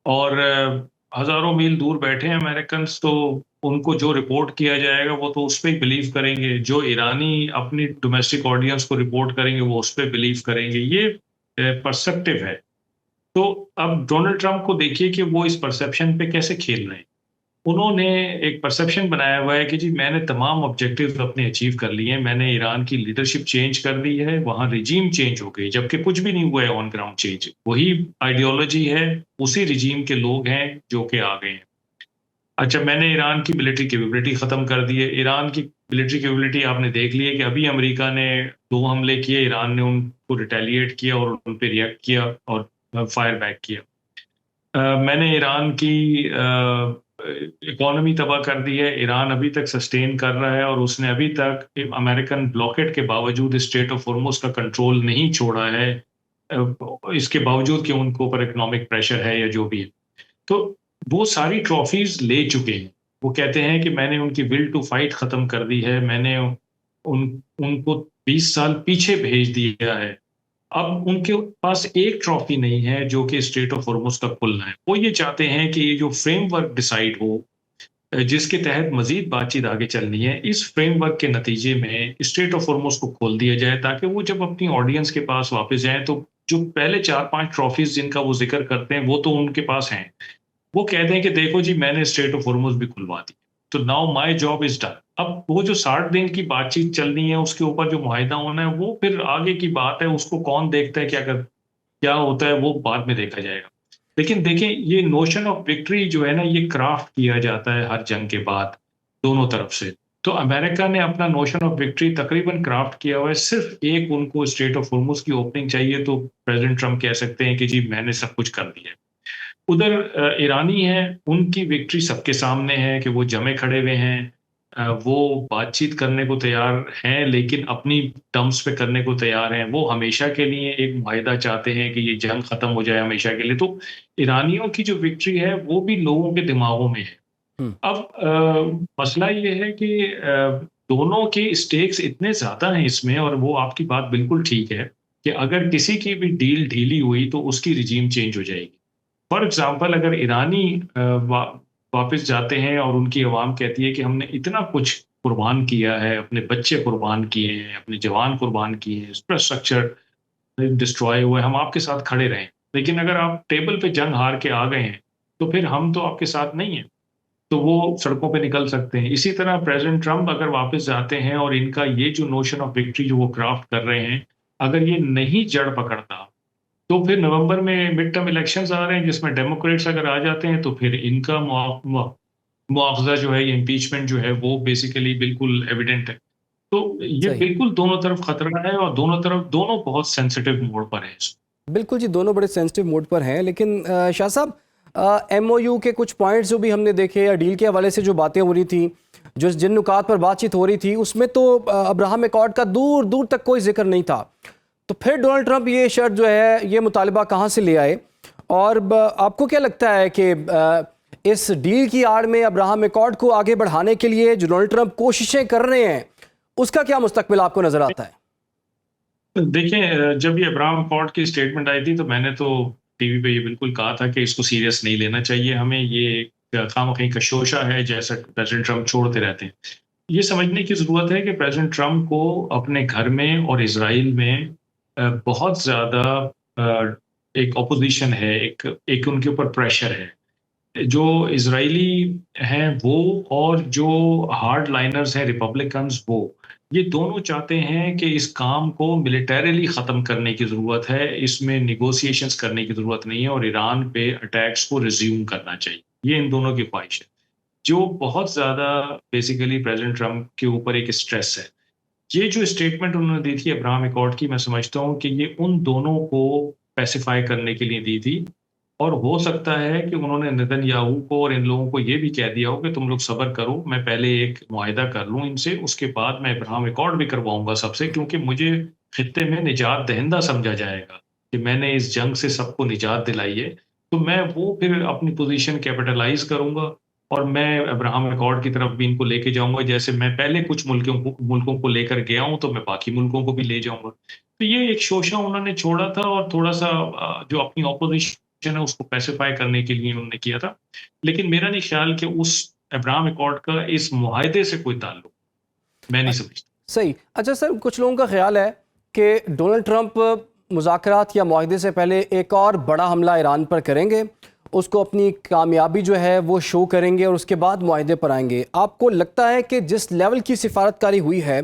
Speaker 3: और हज़ारों मील दूर बैठे हैं अमेरिकन्स, तो उनको जो रिपोर्ट किया जाएगा वो तो उस पे ही बिलीव करेंगे। जो ईरानी अपनी डोमेस्टिक ऑडियंस को रिपोर्ट करेंगे वो उस पे बिलीव करेंगे। ये पर्सपेक्टिव है। तो अब डोनाल्ड ट्रंप को देखिए कि वो इस परसेप्शन पे कैसे खेल रहे हैं। उन्होंने एक परसेप्शन बनाया हुआ है कि जी मैंने तमाम ऑब्जेक्टिव्स अपने अचीव कर लिए हैं, मैंने ईरान की लीडरशिप चेंज कर दी है, वहाँ रिजीम चेंज हो गई, जबकि कुछ भी नहीं हुआ है ऑन ग्राउंड चेंज। वही आइडियोलॉजी है, उसी रिजीम के लोग हैं जो कि आ गए हैं। अच्छा, मैंने ईरान की मिलिट्री कैपेबिलिटी ख़त्म कर दी है। ईरान की मिलिट्री कैपेबिलिटी आपने देख ली है कि अभी अमेरिका ने 2 हमले किए, ईरान ने उनको रिटेलिएट किया और उन पे रिएक्ट किया और फायर बैक किया। मैंने ईरान की इकोनॉमी तबाह कर दी है। ईरान अभी तक सस्टेन कर रहा है और उसने अभी तक अमेरिकन ब्लॉकेड के बावजूद स्ट्रेट ऑफ हॉर्मुज़ का कंट्रोल नहीं छोड़ा है। इसके बावजूद कि उनके ऊपर इकोनॉमिक प्रेशर है या जो भी है। तो वो सारी ट्रॉफीज़ ले चुके हैं। वो कहते हैं कि मैंने उनकी विल टू फाइट ख़त्म कर दी है, मैंने उनको 20 साल पीछे भेज दिया है। अब उनके पास एक ट्रॉफी नहीं है जो कि स्ट्रेट ऑफ हॉर्मुज़ का खुलना है। वो ये चाहते हैं कि ये जो फ्रेमवर्क डिसाइड हो, जिसके तहत मज़ीद बातचीत आगे चलनी है, इस फ्रेमवर्क के नतीजे में स्ट्रेट ऑफ हॉर्मुज़ को खोल दिया जाए, ताकि वो जब अपनी ऑडियंस के पास वापस जाएँ तो जो पहले 4-5 ट्रॉफीज़ जिनका वो ज़िक्र करते हैं वो तो उनके पास हैं। वो कहते हैं कि देखो जी मैंने स्ट्रेट ऑफ हॉर्मुज़ भी खुलवा दी, तो now my job is done. अब वो जो 60 दिन की बातचीत चलनी है, उसके ऊपर जो मुआहिदा होना है, वो फिर आगे की बात है, उसको कौन देखता है, क्या होता है, वो बाद में देखा जाएगा। लेकिन देखें, ये नोशन ऑफ विक्ट्री जो है ना, ये क्राफ्ट किया जाता है हर जंग के बाद, दोनों तरफ से। तो अमेरिका ने अपना नोशन ऑफ विक्ट्री तकरीबन क्राफ्ट किया हुआ है, सिर्फ़ एक उनको स्ट्रेट ऑफ हॉर्मुज़ की ओपनिंग चाहिए, तो प्रेज़िडेंट ट्रंप कह सकते हैं कि जी मैंने सब कुछ कर दिया है। उधर ईरानी हैं, उनकी विक्ट्री सबके सामने है कि वो जमे खड़े हुए हैं। वो बातचीत करने को तैयार हैं, लेकिन अपनी टर्म्स पे करने को तैयार हैं। वो हमेशा के लिए एक मुआहिदा चाहते हैं कि ये जंग ख़त्म हो जाए हमेशा के लिए। तो ईरानियों की जो विक्ट्री है, वो भी लोगों के दिमागों में है।
Speaker 1: हम्म।
Speaker 3: अब मसला ये है कि दोनों के स्टेक्स इतने ज़्यादा हैं इसमें, और वो आपकी बात बिल्कुल ठीक है कि अगर किसी की भी डील ढीली हुई, तो उसकी रिजीम चेंज हो जाएगी। फॉर एग्ज़ाम्पल, अगर ईरानी वापस जाते हैं और उनकी अवाम कहती है कि हमने इतना कुछ कुर्बान किया है, अपने बच्चे कुर्बान किए हैं, अपने जवान कुर्बान किए हैं, इंफ्रास्ट्रक्चर डिस्ट्रॉय हुआ है, हम आपके साथ खड़े रहें। लेकिन अगर आप टेबल पे जंग हार के आ गए हैं, तो फिर हम तो आपके साथ नहीं हैं। तो वो सड़कों पे निकल सकते हैं। इसी तरह प्रेज़िडेंट ट्रंप अगर वापस जाते हैं और इनका ये जो नोशन ऑफ विक्ट्री जो वो क्राफ्ट कर रहे हैं, अगर ये नहीं जड़ पकड़ता, तो फिर नवंबर में मिड टर्म इलेक्शंस आ रहे हैं जिसमें डेमोक्रेट्स अगर आ जाते हैं तो फिर इनका मुआवजा जो है, ये इम्पीचमेंट जो है, वो बेसिकली बिल्कुल एविडेंट है। तो ये
Speaker 1: सही।
Speaker 3: बिल्कुल दोनों तरफ खतरा है और दोनों बहुत सेंसिटिव मोड़ पर है।
Speaker 1: बिल्कुल जी, दोनों बड़े सेंसिटिव मोड पर हैं, लेकिन शाह साहब, एमओयू के कुछ पॉइंट्स जो भी हमने देखे या डील के हवाले से जो बातें हो रही थी, जो जिन नुकात पर बातचीत हो रही थी, उसमें तो अब्राहम एकॉर्ड का दूर दूर तक कोई जिक्र नहीं था। तो फिर डोनाल्ड ट्रंप ये शर्त जो है, ये मुतालबा कहाँ से ले आए? और आपको क्या लगता है कि इस डील की आड़ में अब्राहम एकॉर्ड को आगे बढ़ाने के लिए जो डोनाल्ड ट्रंप कोशिशें कर रहे हैं, उसका क्या मुस्तकबिल आपको नजर आता है?
Speaker 3: देखिए, जब ये अब्राहम अकॉर्ड की स्टेटमेंट आई थी तो मैंने तो टीवी पे ये बिल्कुल कहा था कि इसको सीरियस नहीं लेना चाहिए हमें, ये खामखी कशोशा है जैसा प्रेसिडेंट ट्रंप छोड़ते रहते हैं। ये समझने की ज़रूरत है कि प्रेसिडेंट ट्रंप को अपने घर में और इज़राइल में बहुत ज़्यादा अ, एक ऑपोज़िशन है, एक एक उनके ऊपर प्रेशर है। जो इज़राइली हैं वो और जो हार्ड लाइनर्स हैं रिपब्लिकन्स वो, ये दोनों चाहते हैं कि इस काम को मिलिटरीली ख़त्म करने की ज़रूरत है, इसमें नेगोशिएशंस करने की ज़रूरत नहीं है और ईरान पे अटैक्स को रिज़्यूम करना चाहिए। ये इन दोनों की ख़्वाहिश है, जो बहुत ज़्यादा बेसिकली प्रेज़िडेंट ट्रंप के ऊपर एक स्ट्रेस है। ये जो स्टेटमेंट उन्होंने दी थी अब्राहम एकॉर्ड की, मैं समझता हूँ कि ये उन दोनों को पैसिफ़ाई करने के लिए दी थी और हो सकता है कि उन्होंने नेतन्याहू को और इन लोगों को ये भी कह दिया हो कि तुम लोग सब्र करो, मैं पहले एक मुआहिदा कर लूँ इनसे, उसके बाद मैं अब्राहम एकॉर्ड भी करवाऊँगा सबसे, क्योंकि मुझे खित्ते में निजात दहिंदा समझा जाएगा कि मैंने इस जंग से सबको निजात दिलाई है। तो मैं वो फिर अपनी पोज़ीशन कैपिटलाइज़ करूँगा और मैं अब्राहम एकॉर्ड की तरफ भी इनको लेके जाऊँगा, जैसे मैं पहले कुछ मुल्कों को लेकर गया हूँ, तो मैं बाकी मुल्कों को भी ले जाऊँगा। तो ये एक शोषा उन्होंने छोड़ा था और थोड़ा-सा जो अपनी ऑपोज़िशन है उसको पैसिफ़ाई करने के लिए उन्होंने किया था। लेकिन मेरा नहीं ख़्याल कि उस अब्राहम एकॉर्ड का इस मुआहदे से कोई ताल्लुक, मैं नहीं समझता।
Speaker 1: सही। अच्छा सर, कुछ लोगों का ख्याल है कि डोनाल्ड ट्रंप मुज़ाकरात या मुआहदे से पहले एक और बड़ा हमला ईरान पर करेंगे, उसको अपनी कामयाबी जो है वो शो करेंगे और उसके बाद मुआहदे पर आएंगे। आपको लगता है कि जिस लेवल की सिफारतकारी हुई है,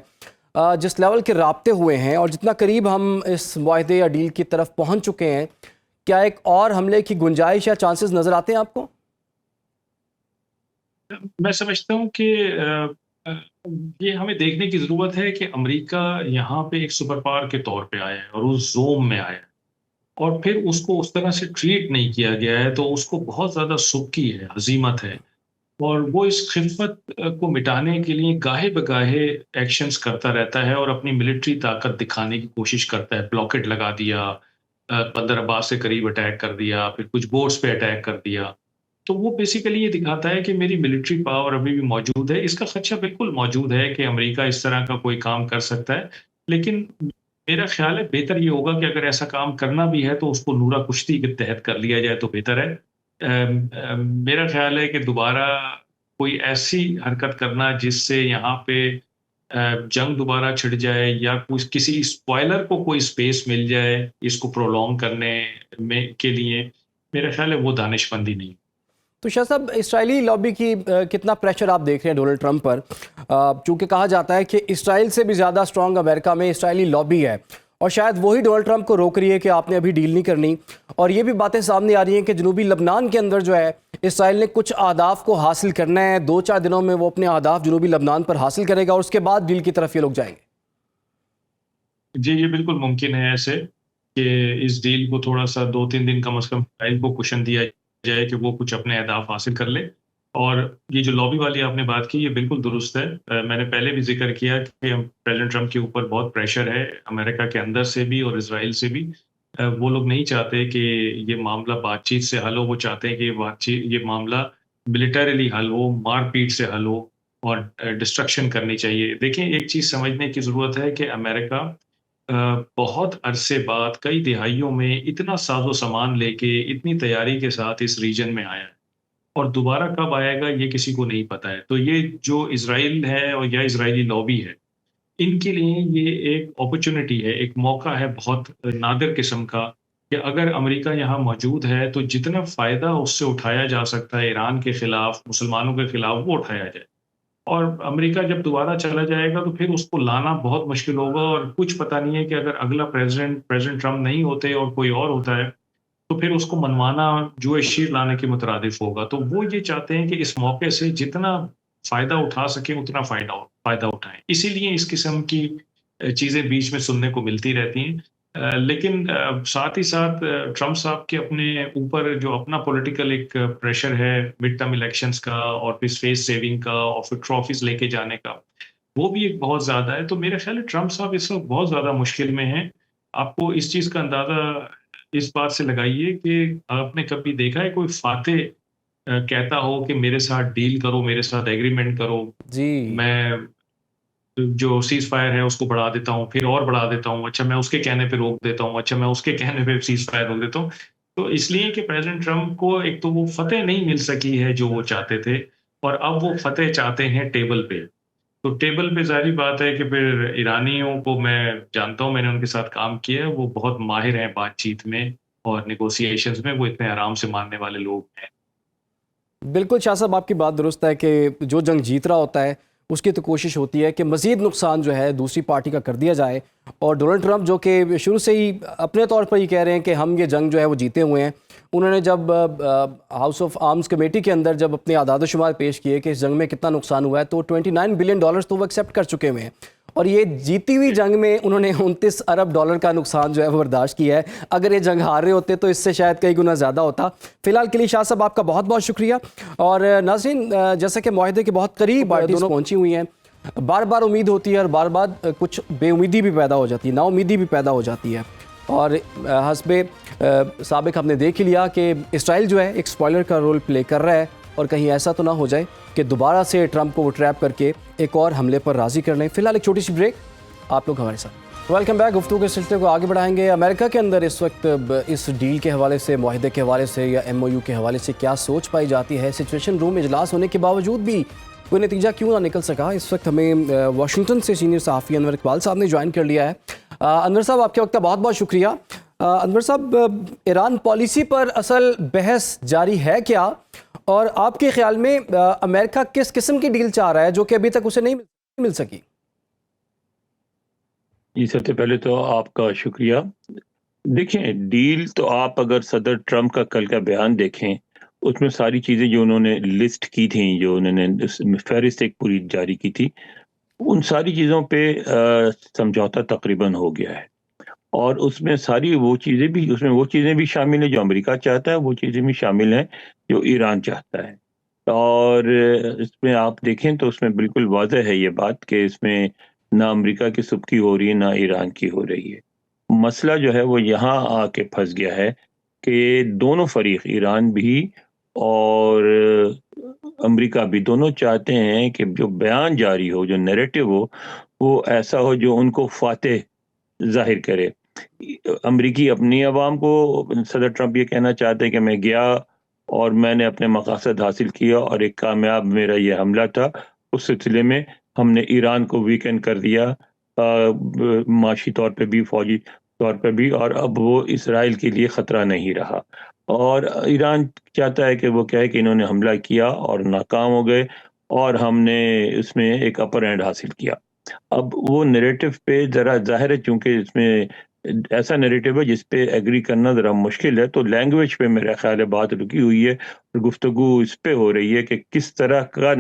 Speaker 1: जिस लेवल के राब्ते हुए हैं और जितना करीब हम इस मुआहदे या डील की तरफ पहुंच चुके हैं, क्या एक और हमले की गुंजाइश या चांसेस नज़र आते हैं आपको?
Speaker 3: मैं समझता हूँ कि अ, ये हमें देखने की ज़रूरत है कि अमेरिका यहाँ पे एक सुपर पावर के तौर पे आया है और उस ज़ोन में आया है और फिर उसको उस तरह से ट्रीट नहीं किया गया है, तो उसको बहुत ज़्यादा सुक्की है, हज़ीमत है और वो इस ख़िफ़्फ़त को मिटाने के लिए गाहे-बगाहे एक्शंस करता रहता है और अपनी मिलिट्री ताकत दिखाने की कोशिश करता है। ब्लॉकेड लगा दिया, बंदर अब्बास के करीब अटैक कर दिया, फिर कुछ बोट्स पे अटैक कर दिया। तो वो बेसिकली ये दिखाता है कि मेरी मिलिट्री पावर अभी भी मौजूद है। इसका ख़दशा बिल्कुल मौजूद है कि अमेरिका इस तरह का कोई काम कर सकता है। लेकिन मेरा ख़्याल है बेहतर ये होगा कि अगर ऐसा काम करना भी है तो उसको नूरा कुश्ती के तहत कर लिया जाए तो बेहतर है। मेरा ख़्याल है कि दोबारा कोई ऐसी हरकत करना जिससे यहाँ पे जंग दोबारा छिड़ जाए या कुछ किसी स्पॉइलर को कोई स्पेस मिल जाए इसको प्रोलॉन्ग करने में के लिए, मेरा ख़्याल है वो दानिशमंदी नहीं।
Speaker 1: तो शाह साहब, इसराइली लॉबी की कितना प्रेशर आप देख रहे हैं डोनाल्ड ट्रंप पर? चूँकि कहा जाता है कि इसराइल से भी ज़्यादा स्ट्रॉन्ग अमेरिका में इसराइली लॉबी है और शायद वही डोनाल्ड ट्रंप को रोक रही है कि आपने अभी डील नहीं करनी। और ये भी बातें सामने आ रही हैं कि जनूबी लबनान के अंदर जो है, इसराइल ने कुछ अहदाफ को हासिल करना है, 2-4 दिनों में वो अपने अहदाफ जनूबी लबनान पर हासिल करेगा और उसके बाद डील की तरफ ये लोग जाएंगे।
Speaker 3: जी, ये बिल्कुल मुमकिन है ऐसे कि इस डील को थोड़ा-सा 2-3 दिन कम से कम इसराइल को कुशन दिया जाए कि वो कुछ अपने अहदाफ हासिल कर ले। और ये जो लॉबी वाली आपने बात की, ये बिल्कुल दुरुस्त है। मैंने पहले भी ज़िक्र किया कि प्रेज़िडेंट ट्रंप के ऊपर बहुत प्रेशर है, अमेरिका के अंदर से भी और इज़राइल से भी। वो लोग नहीं चाहते कि ये मामला बातचीत से हल हो, वो चाहते हैं कि ये मामला मिलिटरीली हल हो, मार-पीट से हल हो और डिस्ट्रक्शन करनी चाहिए। देखिए, एक चीज़ समझने की ज़रूरत है कि अमेरिका अ, बहुत अरसे बाद कई दिहाइयों में इतना साज़ो-सामान लेके, इतनी तैयारी के साथ इस रीजन में आया है और दोबारा कब आएगा ये किसी को नहीं पता है। तो ये जो इज़राइल है और या इज़राइली लॉबी है, इनके लिए ये एक अपॉर्च्युनिटी है, एक मौका है बहुत नादिर किस्म का कि अगर अमेरिका यहाँ मौजूद है, तो जितना फ़ायदा उससे उठाया जा सकता है ईरान के खिलाफ, मुसलमानों के खिलाफ, वो उठाया जाए। और अमेरिका जब दोबारा चला जाएगा तो फिर उसको लाना बहुत मुश्किल होगा, और कुछ पता नहीं है कि अगर अगला प्रेसिडेंट ट्रम्प नहीं होते और कोई और होता है, तो फिर उसको मनवाना जो है शीर लाने के मुतरादिफ होगा। तो वो ये चाहते हैं कि इस मौके से जितना फ़ायदा उठा सकें उतना फ़ायदा उठाएँ। इसीलिए इस किस्म की चीज़ें बीच में सुनने को मिलती रहती हैं। लेकिन साथ ही साथ ट्रम्प साहब के अपने ऊपर जो अपना पॉलिटिकल एक प्रेशर है मिड टर्म इलेक्शंस का, और फिर फेस सेविंग का, और फिर ट्रॉफीज़ लेके जाने का, वो भी एक बहुत ज़्यादा है। तो मेरा ख़्याल है ट्रम्प साहब इस वक़्त बहुत ज़्यादा मुश्किल में हैं। आपको इस चीज़ का अंदाज़ा इस बात से लगाइए कि आपने कभी देखा है कोई फ़ातेह कहता हो कि मेरे साथ डील करो, मेरे साथ एग्रीमेंट करो,
Speaker 1: जी।
Speaker 3: मैं जो सीज़ फायर है उसको बढ़ा देता हूँ, फिर और बढ़ा देता हूँ, अच्छा मैं उसके कहने पे रोक देता हूँ, अच्छा मैं उसके कहने पे सीज़ फायर रोक देता हूँ। तो इसलिए कि प्रेज़िडेंट ट्रम्प को एक तो वो फ़तह नहीं मिल सकी है जो वो चाहते थे, और अब वो फ़तह चाहते हैं टेबल पे। तो टेबल पे ज़ाहिर बात है कि फिर ईरानियों को मैं जानता हूँ, मैंने उनके साथ काम किया है, वो बहुत माहिर हैं बातचीत में और नेगोशिएशंस में, वो इतने आराम से मानने वाले लोग हैं।
Speaker 1: बिल्कुल शाह साहब, आपकी बात दुरुस्त है कि जो जंग जीत रहा होता है उसकी तो कोशिश होती है कि मज़ीद नुकसान जो है दूसरी पार्टी का कर दिया जाए। और डोनाल्ड ट्रंप जो कि शुरू से ही अपने तौर पर ये कह रहे हैं कि हम ये जंग जो है वो जीते हुए हैं, उन्होंने जब हाउस ऑफ आर्म्स कमेटी के अंदर जब अपने आदाद शुमार पेश किए कि इस जंग में कितना नुकसान हुआ है, तो $29 बिलियन तो वो एक्सेप्ट कर चुके हुए हैं। और ये जीती हुई जंग में उन्होंने $29 अरब का नुकसान जो है वो बर्दाश्त किया है। अगर ये जंग हार रहे होते तो इससे शायद कई गुना ज़्यादा होता। फिलहाल के लिए शाह साहब आपका बहुत बहुत शुक्रिया। और नाज़रीन, जैसा कि माहिदे के बहुत करीब दोनों पहुंची हुई हैं, बार बार उम्मीद होती है और बार बार कुछ बेउम्मीदी भी पैदा हो जाती है, नाउम्मीदी भी पैदा हो जाती है। और हस्बे साबिक हमने देख ही लिया कि इसराइल जो है एक स्पॉइलर का रोल प्ले कर रहा है, और कहीं ऐसा तो ना हो जाए कि दोबारा से ट्रंप को वो ट्रैप करके एक और हमले पर राज़ी कर लें। फिलहाल एक छोटी सी ब्रेक, आप लोग हमारे साथ। Welcome back. गुफ्तगू के सिलसिले को आगे बढ़ाएंगे। अमेरिका के अंदर इस वक्त इस डील के हवाले से, मुआहदे के हवाले से या MOU के हवाले से क्या सोच पाई जाती है? सिचुएशन रूम इजलास होने के बावजूद भी कोई नतीजा क्यों ना निकल सका? इस वक्त हमें वाशिंगटन से सीनियर सहाफ़ी अनवर इकबाल साहब ने ज्वाइन कर लिया है। अनवर साहब, आपके वक्त का बहुत बहुत शुक्रिया। अनवर साहब, ईरान पॉलिसी पर असल बहस जारी है क्या, और आपके ख्याल में अमेरिका किस किस्म की डील चाह रहा है जो कि अभी तक उसे नहीं मिल सकी?
Speaker 4: जी, सबसे पहले तो आपका शुक्रिया। देखिए, डील तो आप अगर सदर ट्रंप का कल का बयान देखें, उसमें सारी चीज़ें जो उन्होंने लिस्ट की थी, जो उन्होंने फ़हरिस्त एक पूरी जारी की थी, उन सारी चीज़ों पे समझौता तकरीबन हो गया है। और उसमें वो चीज़ें भी शामिल हैं जो अमेरिका चाहता है, वो चीज़ें भी शामिल हैं जो ईरान चाहता है। और इसमें आप देखें तो उसमें बिल्कुल वाज़ेह है ये बात कि इसमें ना अमेरिका की सुबकी हो रही है, ना ईरान की हो रही है। मसला जो है वो यहाँ आके फँस गया है कि दोनों फ़रीक, ईरान भी और अमेरिका भी, दोनों चाहते हैं कि जो बयान जारी हो, जो नैरेटिव हो, वो ऐसा हो जो उनको फ़ातेह ज़ाहिर करे। अमरीकी अपनी अवाम को, सदर ट्रंप ये कहना चाहते हैं कि मैं गया और मैंने अपने मकासद हासिल किया और एक कामयाब मेरा ये हमला था। उस सिलसिले में हमने ईरान को वीकेंड कर दिया, माशी तौर पे भी, फ़ौजी तौर पे भी, और अब वो इसराइल के लिए ख़तरा नहीं रहा। और ईरान चाहता है कि वो क्या है कि इन्होंने हमला किया और नाकाम हो गए और हमने इसमें एक अपर हैंड हासिल किया। अब वो नैरेटिव पे ज़रा ज़ाहिर है, चूँकि इसमें ऐसा नैरेटिव है जिस पे एग्री करना ज़रा मुश्किल है, तो लैंग्वेज पे मेरा ख़्याल है बात रुकी हुई है और गुफ्तगू इस पे हो रही है कि किस तरह का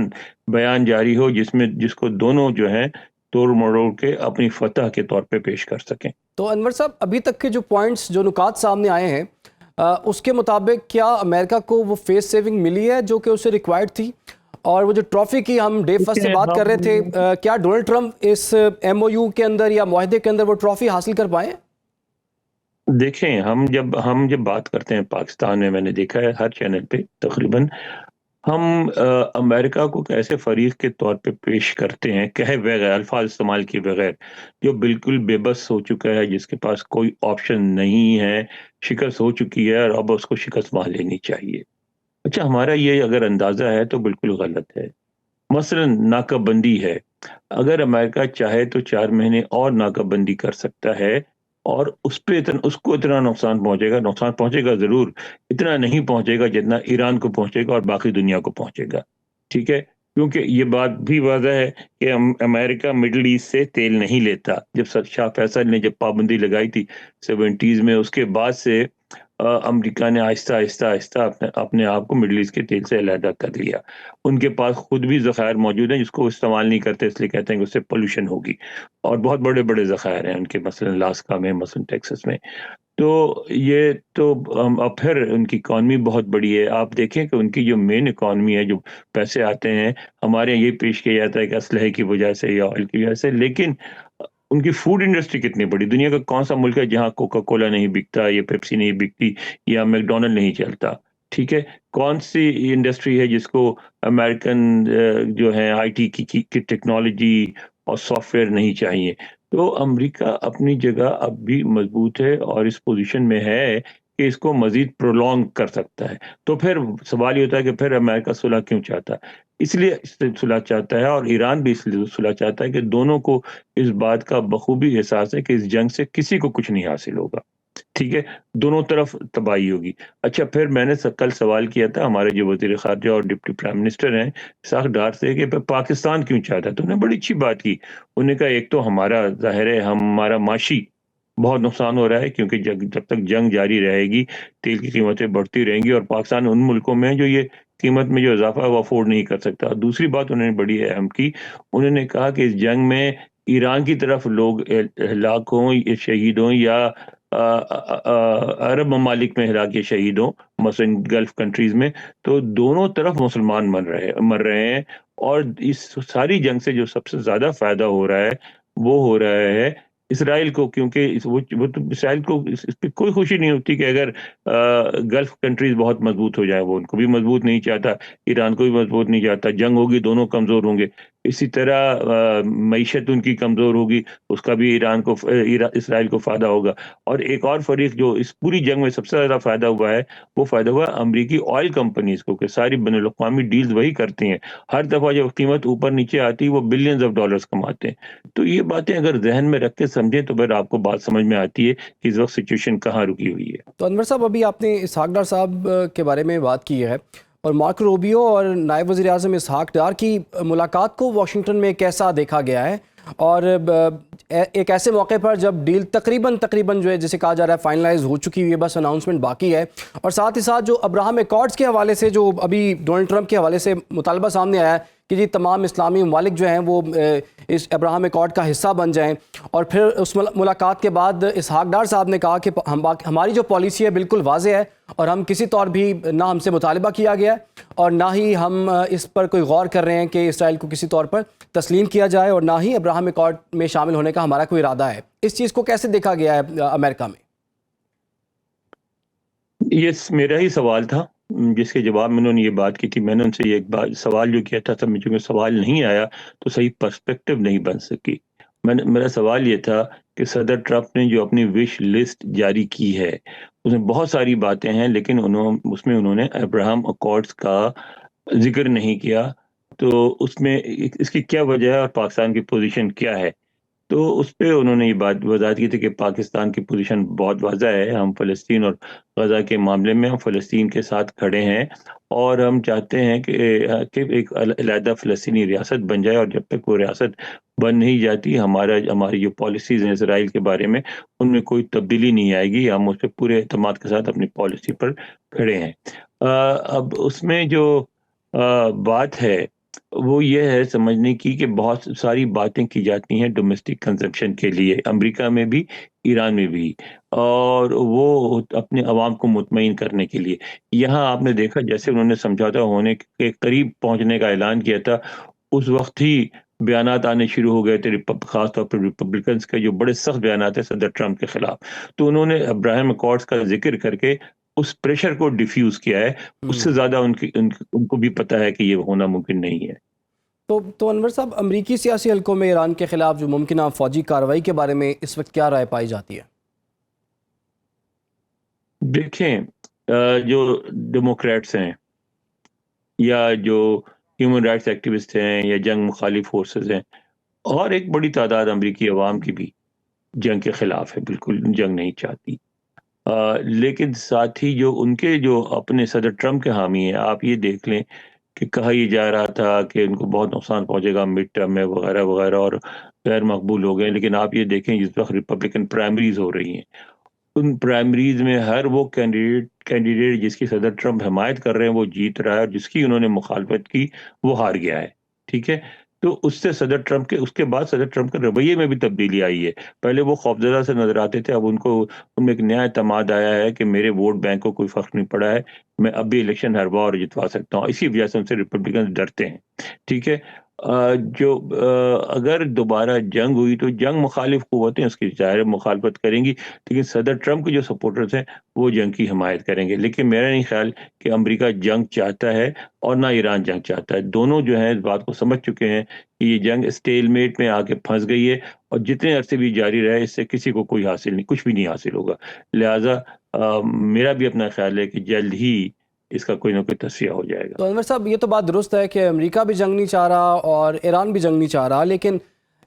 Speaker 4: बयान जारी हो जिसको दोनों जो हैं तोड़-मरोड़ के अपनी फ़तह के तौर पे पेश कर सकें।
Speaker 1: तो अनवर साहब, अभी तक के जो पॉइंट्स, जो नुकात सामने आए हैं, उसके मुताबिक क्या अमेरिका को वो फेस सेविंग मिली है जो कि उसे रिक्वायर्ड थी? और वो जो ट्रॉफी की हम डे फर्स्ट से बात कर रहे थे, क्या डोनाल्ड ट्रंप इस MOU के अंदर या मुआहदे के अंदर वो ट्रॉफी हासिल कर पाए?
Speaker 4: देखें, हम जब बात करते हैं पाकिस्तान में, मैंने देखा है हर चैनल पे तकरीबन हम अमेरिका को कैसे फ़रीक के तौर पे पेश करते हैं, कहे बगैर, अल्फ़ाज़ इस्तेमाल किए बगैर, जो बिल्कुल बेबस हो चुका है, जिसके पास कोई ऑप्शन नहीं है, शिकस्त हो चुकी है और अब उसको शिकस्त मान लेनी चाहिए। अच्छा, हमारा ये अगर अंदाज़ा है तो बिल्कुल गलत है। मसलन नाकाबंदी है, अगर अमेरिका चाहे तो 4 महीने और नाकाबंदी कर सकता है और उसको इतना नुकसान पहुँचेगा ज़रूर, इतना नहीं पहुँचेगा जितना ईरान को पहुँचेगा और बाकी दुनिया को पहुँचेगा, ठीक है? क्योंकि ये बात भी वाज़ह है कि अमेरिका मिडल ईस्ट से तेल नहीं लेता। जब शाह फैसल ने जब पाबंदी लगाई थी 70s में, उसके बाद से अमेरिका ने आहिस्ता-आहिस्ता अपने अपने आप को मिडल ईस्ट के तेल से अलहदा कर लिया। उनके पास खुद भी ज़खायर मौजूद हैं जिसको वो इस्तेमाल नहीं करते, इसलिए कहते हैं कि उससे पॉल्यूशन होगी, और बहुत बड़े-बड़े ज़खायर हैं उनके, मसलन अलास्का में, मसलन टेक्सास में। तो ये तो अब फिर उनकी इकॉनमी बहुत बड़ी है। आप देखें कि उनकी जो मेन इकॉनमी है, जो पैसे आते हैं, हमारे यहाँ ये पेश किया जाता है कि असलहे की वजह से या ऑयल की वजह से, लेकिन उनकी फूड इंडस्ट्री कितनी बड़ी। दुनिया का कौन-सा मुल्क है जहाँ कोका कोला नहीं बिकता, या पेप्सी नहीं बिकती, या मैकडॉनल्ड नहीं चलता, ठीक है? कौन-सी इंडस्ट्री है जिसको अमेरिकन जो है आईटी की टेक्नोलॉजी और सॉफ्टवेयर नहीं चाहिए। तो अमेरिका अपनी जगह अब भी मजबूत है और इस पोजीशन में है कि इसको मज़ीद प्रोलॉन्ग कर सकता है। तो फिर सवाल ये होता है कि फिर अमेरिका सुलह क्यों चाहता है? इसलिए सुलह चाहता है, और ईरान भी इसलिए सुलह चाहता है कि दोनों को इस बात का बखूबी एहसास है कि इस जंग से किसी को कुछ नहीं हासिल होगा। ठीक है? दोनों तरफ तबाही होगी। अच्छा, फिर मैंने कल सवाल किया था हमारे जो वज़ीर ख़ारिजा और डिप्टी प्राइम मिनिस्टर हैं, इसहाक़ डार से, कि पाकिस्तान क्यों चाहता है? तो उन्होंने बड़ी अच्छी बात की। उन्होंने कहा, एक तो हमारा ज़ाहिर है हमारा माशी बहुत नुकसान हो रहा है, क्योंकि जब तक जंग जारी रहेगी, तेल की कीमतें बढ़ती रहेंगी, और पाकिस्तान उन मुल्कों में है जो ये कीमत में जो इज़ाफ़ा है वो अफ़ोर्ड नहीं कर सकता। दूसरी बात उन्होंने बड़ी अहम की, उन्होंने कहा कि इस जंग में ईरान की तरफ लोग हलाक हों या शहीद हों, या अरब ममालिक में हलाक या शहीद हों, मसलन गल्फ़ कंट्रीज़ में, तो दोनों तरफ मुसलमान मर रहे हैं, और इस सारी जंग से जो सबसे ज़्यादा फ़ायदा हो रहा है, वो हो रहा है इसराइल को, क्योंकि वो तो इसराइल को इस पे कोई खुशी नहीं होती कि अगर गल्फ़ कंट्रीज़ बहुत मज़बूत हो जाएँ, वो उनको भी मज़बूत नहीं चाहता, ईरान को भी मज़बूत नहीं चाहता, जंग होगी, दोनों कमज़ोर होंगे। इसी तरह मईशत उनकी कमज़ोर होगी, उसका भी ईरान को इसराइल को फ़ायदा होगा। और एक और फ़रीक जो इस पूरी जंग में सबसे ज़्यादा फ़ायदा हुआ है, वो फ़ायदा हुआ अमरीकी ऑयल कंपनीज़ को, कि सारी बैनुल-अक़वामी डील्स वही करती हैं। हर दफ़ा जब कीमत ऊपर-नीचे आती है, वो बिलियंस ऑफ डॉलर्स कमाते हैं। तो ये बातें अगर ज़हन में रख के समझें, तो फिर आपको बात समझ में आती है कि इस वक़्त सिचुएशन कहाँ रुकी हुई है।
Speaker 1: तो अनवर साहब, अभी आपने इसहाक़ डार साहब के बारे में बात की है, और मार्को रूबियो और नायब वज़ीर आज़म इसहाक़ डार की मुलाकात को वाशिंगटन में कैसा देखा गया है? और एक ऐसे मौके पर जब डील तकरीबन जो है, जिसे कहा जा रहा है फाइनलाइज हो चुकी हुई है, बस अनाउंसमेंट बाकी है, और साथ ही साथ जो अब्राहम एकॉर्ड्स के हवाले से, जो अभी डोनाल्ड ट्रंप के हवाले से मुतालबा सामने आया है कि जी तमाम इस्लामी ममालिक जो हैं वो इस अब्राहम एकॉर्ड का हिस्सा बन जाएं, और फिर उस मुलाकात के बाद इसहाक़ डार साहब ने कहा कि हमारी जो पॉलिसी है बिल्कुल वाज़ेह है, और हम किसी तौर भी ना हमसे मुतालबा किया गया है, और ना ही हम इस पर कोई गौर कर रहे हैं कि इसराइल को किसी तौर पर तस्लीम किया जाए, और ना ही अब्राहम एकॉर्ड में शामिल होने का हमारा कोई इरादा है। इस चीज़ को कैसे देखा गया है अमेरिका में?
Speaker 4: ये मेरा ही सवाल था, जिसके जवाब में उन्होंने ये बात की थी। मैंने उनसे ये एक बात सवाल जो किया था, तब मुझे में सवाल नहीं आया तो सही पर्सपेक्टिव नहीं बन सकी। मेरा सवाल ये था कि सदर ट्रंप ने जो अपनी विश लिस्ट जारी की है, उसमें बहुत सारी बातें हैं, लेकिन उसमें उन्होंने अब्राहम अकॉर्ड्स का ज़िक्र नहीं किया। तो उसमें इसकी क्या वजह है और पाकिस्तान की पोज़ीशन क्या है? तो उसपे उन्होंने ये बात वज़ाहत की थी कि पाकिस्तान की पोज़ीशन बहुत वाज़ह है। हम फ़लस्तीन और गज़ा के मामले में हम फ़लस्तीन के साथ खड़े हैं, और हम चाहते हैं कि एक अलहदा फ़लस्तीनी रियासत बन जाए, और जब तक वो रियासत बन नहीं जाती, हमारी जो पॉलिसीज़ हैं इसराइल के बारे में, उनमें कोई तब्दीली नहीं आएगी। हम उस पे पूरे एतमाद के साथ अपनी पॉलिसी पर खड़े हैं। अब उसमें जो बात है, वो ये है समझने की कि बहुत सारी बातें की जाती हैं डोमेस्टिक कंज़म्पशन के लिए, अमेरिका में भी, ईरान में भी, और वो अपने अवाम को मुतमईन करने के लिए। यहाँ आपने देखा, जैसे उन्होंने समझौता होने के करीब पहुँचने का ऐलान किया था, उस वक़्त ही बयानात आने शुरू हो गए थे, ख़ास तौर पर रिपब्लिकन्स के जो बड़े सख्त बयानात थे सदर ट्रंप के खिलाफ। तो उन्होंने अब्राहम अकॉर्ड्स का ज़िक्र करके उस प्रेशर को डिफ्यूज़ किया है। उससे ज़्यादा उनको भी पता है कि ये होना मुमकिन नहीं है।
Speaker 1: तो अनवर साहब, अमरीकी सियासी हलकों में ईरान के खिलाफ जो मुमकिन फ़ौजी कार्रवाई के बारे में इस वक्त क्या राय पाई जाती है?
Speaker 4: देखें, जो डेमोक्रेट्स हैं, या जो ह्यूमन राइट्स एक्टिविस्ट हैं, या जंग मुखालिफ फोर्सेस हैं, और एक बड़ी तादाद अमरीकी अवाम की भी जंग के खिलाफ है, बिल्कुल जंग नहीं चाहती। लेकिन साथ ही जो उनके जो अपने सदर ट्रंप के हामी हैं, आप ये देख लें कि कहा ये जा रहा था कि उनको बहुत नुकसान पहुंचेगा मिड टर्म में वगैरह वगैरह, और गैर मकबूल हो गए। लेकिन आप ये देखें, जिस वक्त रिपब्लिकन प्राइमरीज हो रही हैं, उन प्राइमरीज में हर वो कैंडिडेट जिसकी सदर ट्रंप हिमायत कर रहे हैं वो जीत रहा है, और जिसकी उन्होंने मुखालफत की वो हार गया है। ठीक है, तो उससे सदर ट्रंप के उसके बाद सदर ट्रंप के रवैये में भी तब्दीली आई है। पहले वो खौफजदा से नजर आते थे, अब उनमें एक नया एतमाद आया है कि मेरे वोट बैंक को कोई फर्क नहीं पड़ा है, मैं अब भी इलेक्शन हर बार जितवा सकता हूँ। इसी वजह से उनसे रिपब्लिकन डरते हैं। ठीक है, अगर दोबारा जंग हुई तो जंग मुखालिफ कुव्वतें उसकी ज़ाहिर मुखालफत करेंगी, लेकिन सदर ट्रंप के जो सपोर्टर्स हैं वो जंग की हिमायत करेंगे। लेकिन मेरा नहीं ख्याल कि अमेरिका जंग चाहता है और ना ईरान जंग चाहता है। दोनों जो है इस बात को समझ चुके हैं कि ये जंग स्टेलमेट में आके फंस गई है, और जितने अरसे भी जारी रहे इससे किसी को कोई हासिल नहीं, कुछ भी नहीं हासिल होगा। लिहाजा मेरा भी अपना ख्याल है कि जल्द ही इसका कोई ना कोई तस्वीर हो जाएगा।
Speaker 1: तो अनवर साहब, ये तो बात दुरुस्त है कि अमेरिका भी जंग नहीं चाह रहा और ईरान भी जंग नहीं चाह रहा, लेकिन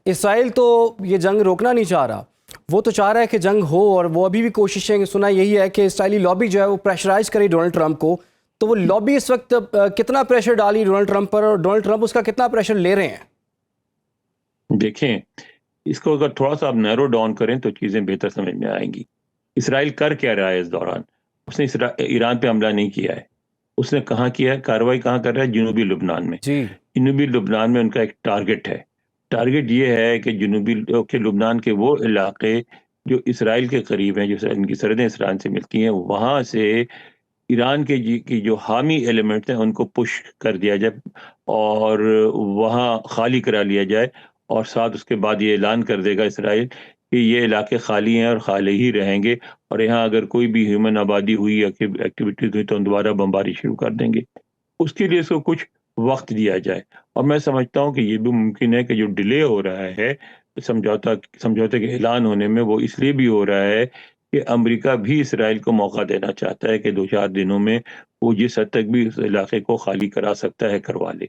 Speaker 1: इसराइल तो ये जंग रोकना नहीं चाह रहा। वो तो चाह रहा है कि जंग हो, और वो अभी भी कोशिशें, सुना यही है कि इसराइली लॉबी जो है वो प्रेशराइज करे डोनाल्ड ट्रंप को। तो वो लॉबी इस वक्त कितना प्रेशर डाली डोनाल्ड ट्रंप पर, और डोनाल्ड ट्रंप उसका कितना प्रेशर ले रहे हैं?
Speaker 4: देखें, इसको अगर थोड़ा सा आप नैरो डाउन करें तो चीज़ें बेहतर समझ में आएंगी। इसराइल कर क्या रहा है इस दौरान? उसने ईरान पे हमला नहीं किया है। उसने कहाँ किया है? कार्रवाई कहाँ कर रहा है? जनूबी लुबनान में।
Speaker 1: जी,
Speaker 4: जनूबी लुबनान में उनका एक टारगेट है। टारगेट ये है कि जनूबी लुबनान के वो इलाके जो इसराइल के करीब हैं, जो इनकी सरहदें इसराइल से मिलती हैं, वहाँ से ईरान की जो हामी एलिमेंट्स हैं उनको पुश कर दिया जाए और वहाँ खाली करा लिया जाए, और साथ उसके बाद ये ऐलान कर देगा इसराइल कि ये इलाके खाली हैं और खाली ही रहेंगे, और यहाँ अगर कोई भी ह्यूमन आबादी हुई या एक्टिविटीज हुई तो हम दोबारा बमबारी शुरू कर देंगे। उसके लिए इसको कुछ वक्त दिया जाए, और मैं समझता हूँ कि ये भी मुमकिन है कि जो डिले हो रहा है समझौते के ऐलान होने में, वो इसलिए भी हो रहा है कि अमेरिका भी इसराइल को मौका देना चाहता है कि 2-4 दिनों में वो जिस हद तक भी उस इलाके को खाली करा सकता है करवा ले।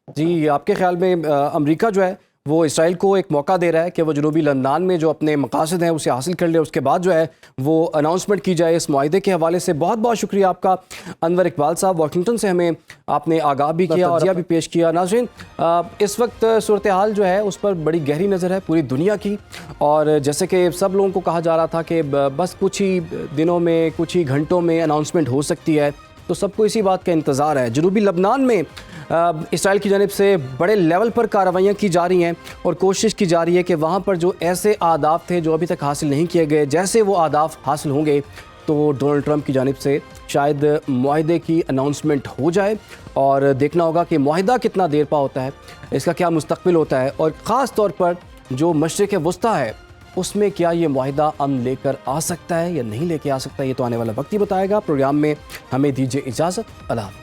Speaker 1: जी, आपके ख्याल में अमेरिका जो है वो इसराइल को एक मौका दे रहा है कि वो जनूबी लबनान में जो अपने मकासद हैं उसे हासिल कर ले, उसके बाद जो है वो अनाउंसमेंट की जाए इस मुआहदे के हवाले से। बहुत बहुत शुक्रिया आपका अनवर इकबाल साहब, वाशिंगटन से हमें आपने आगाह भी किया और भी पेश किया। नाज़रीन, इस वक्त सूरत हाल जो है उस पर बड़ी गहरी नज़र है पूरी दुनिया की, और जैसे कि सब लोगों को कहा जा रहा था कि बस कुछ ही दिनों में, कुछ ही घंटों में अनाउंसमेंट हो सकती है, तो सबको इसी बात का इंतज़ार है। जनूबी लबनान में इसराइल की जानिब से बड़े लेवल पर कार्रवाइयाँ की जा रही हैं और कोशिश की जा रही है कि वहाँ पर जो ऐसे आदाफ थे जो अभी तक हासिल नहीं किए गए, जैसे वो आदाफ हासिल होंगे तो डोनाल्ड ट्रंप की जानिब से शायद मुआहदे की अनाउंसमेंट हो जाए, और देखना होगा कि मुआहदा कितना देर पा होता है, इसका क्या मुस्तकबिल होता है, और ख़ास तौर पर जो मशरिक़ वस्ता है उसमें क्या ये मुआहदा अमन लेकर आ सकता है या नहीं लेके आ सकता है, ये तो आने वाला वक्त ही बताएगा। प्रोग्राम में हमें दीजिए इजाज़त। अल्लाह।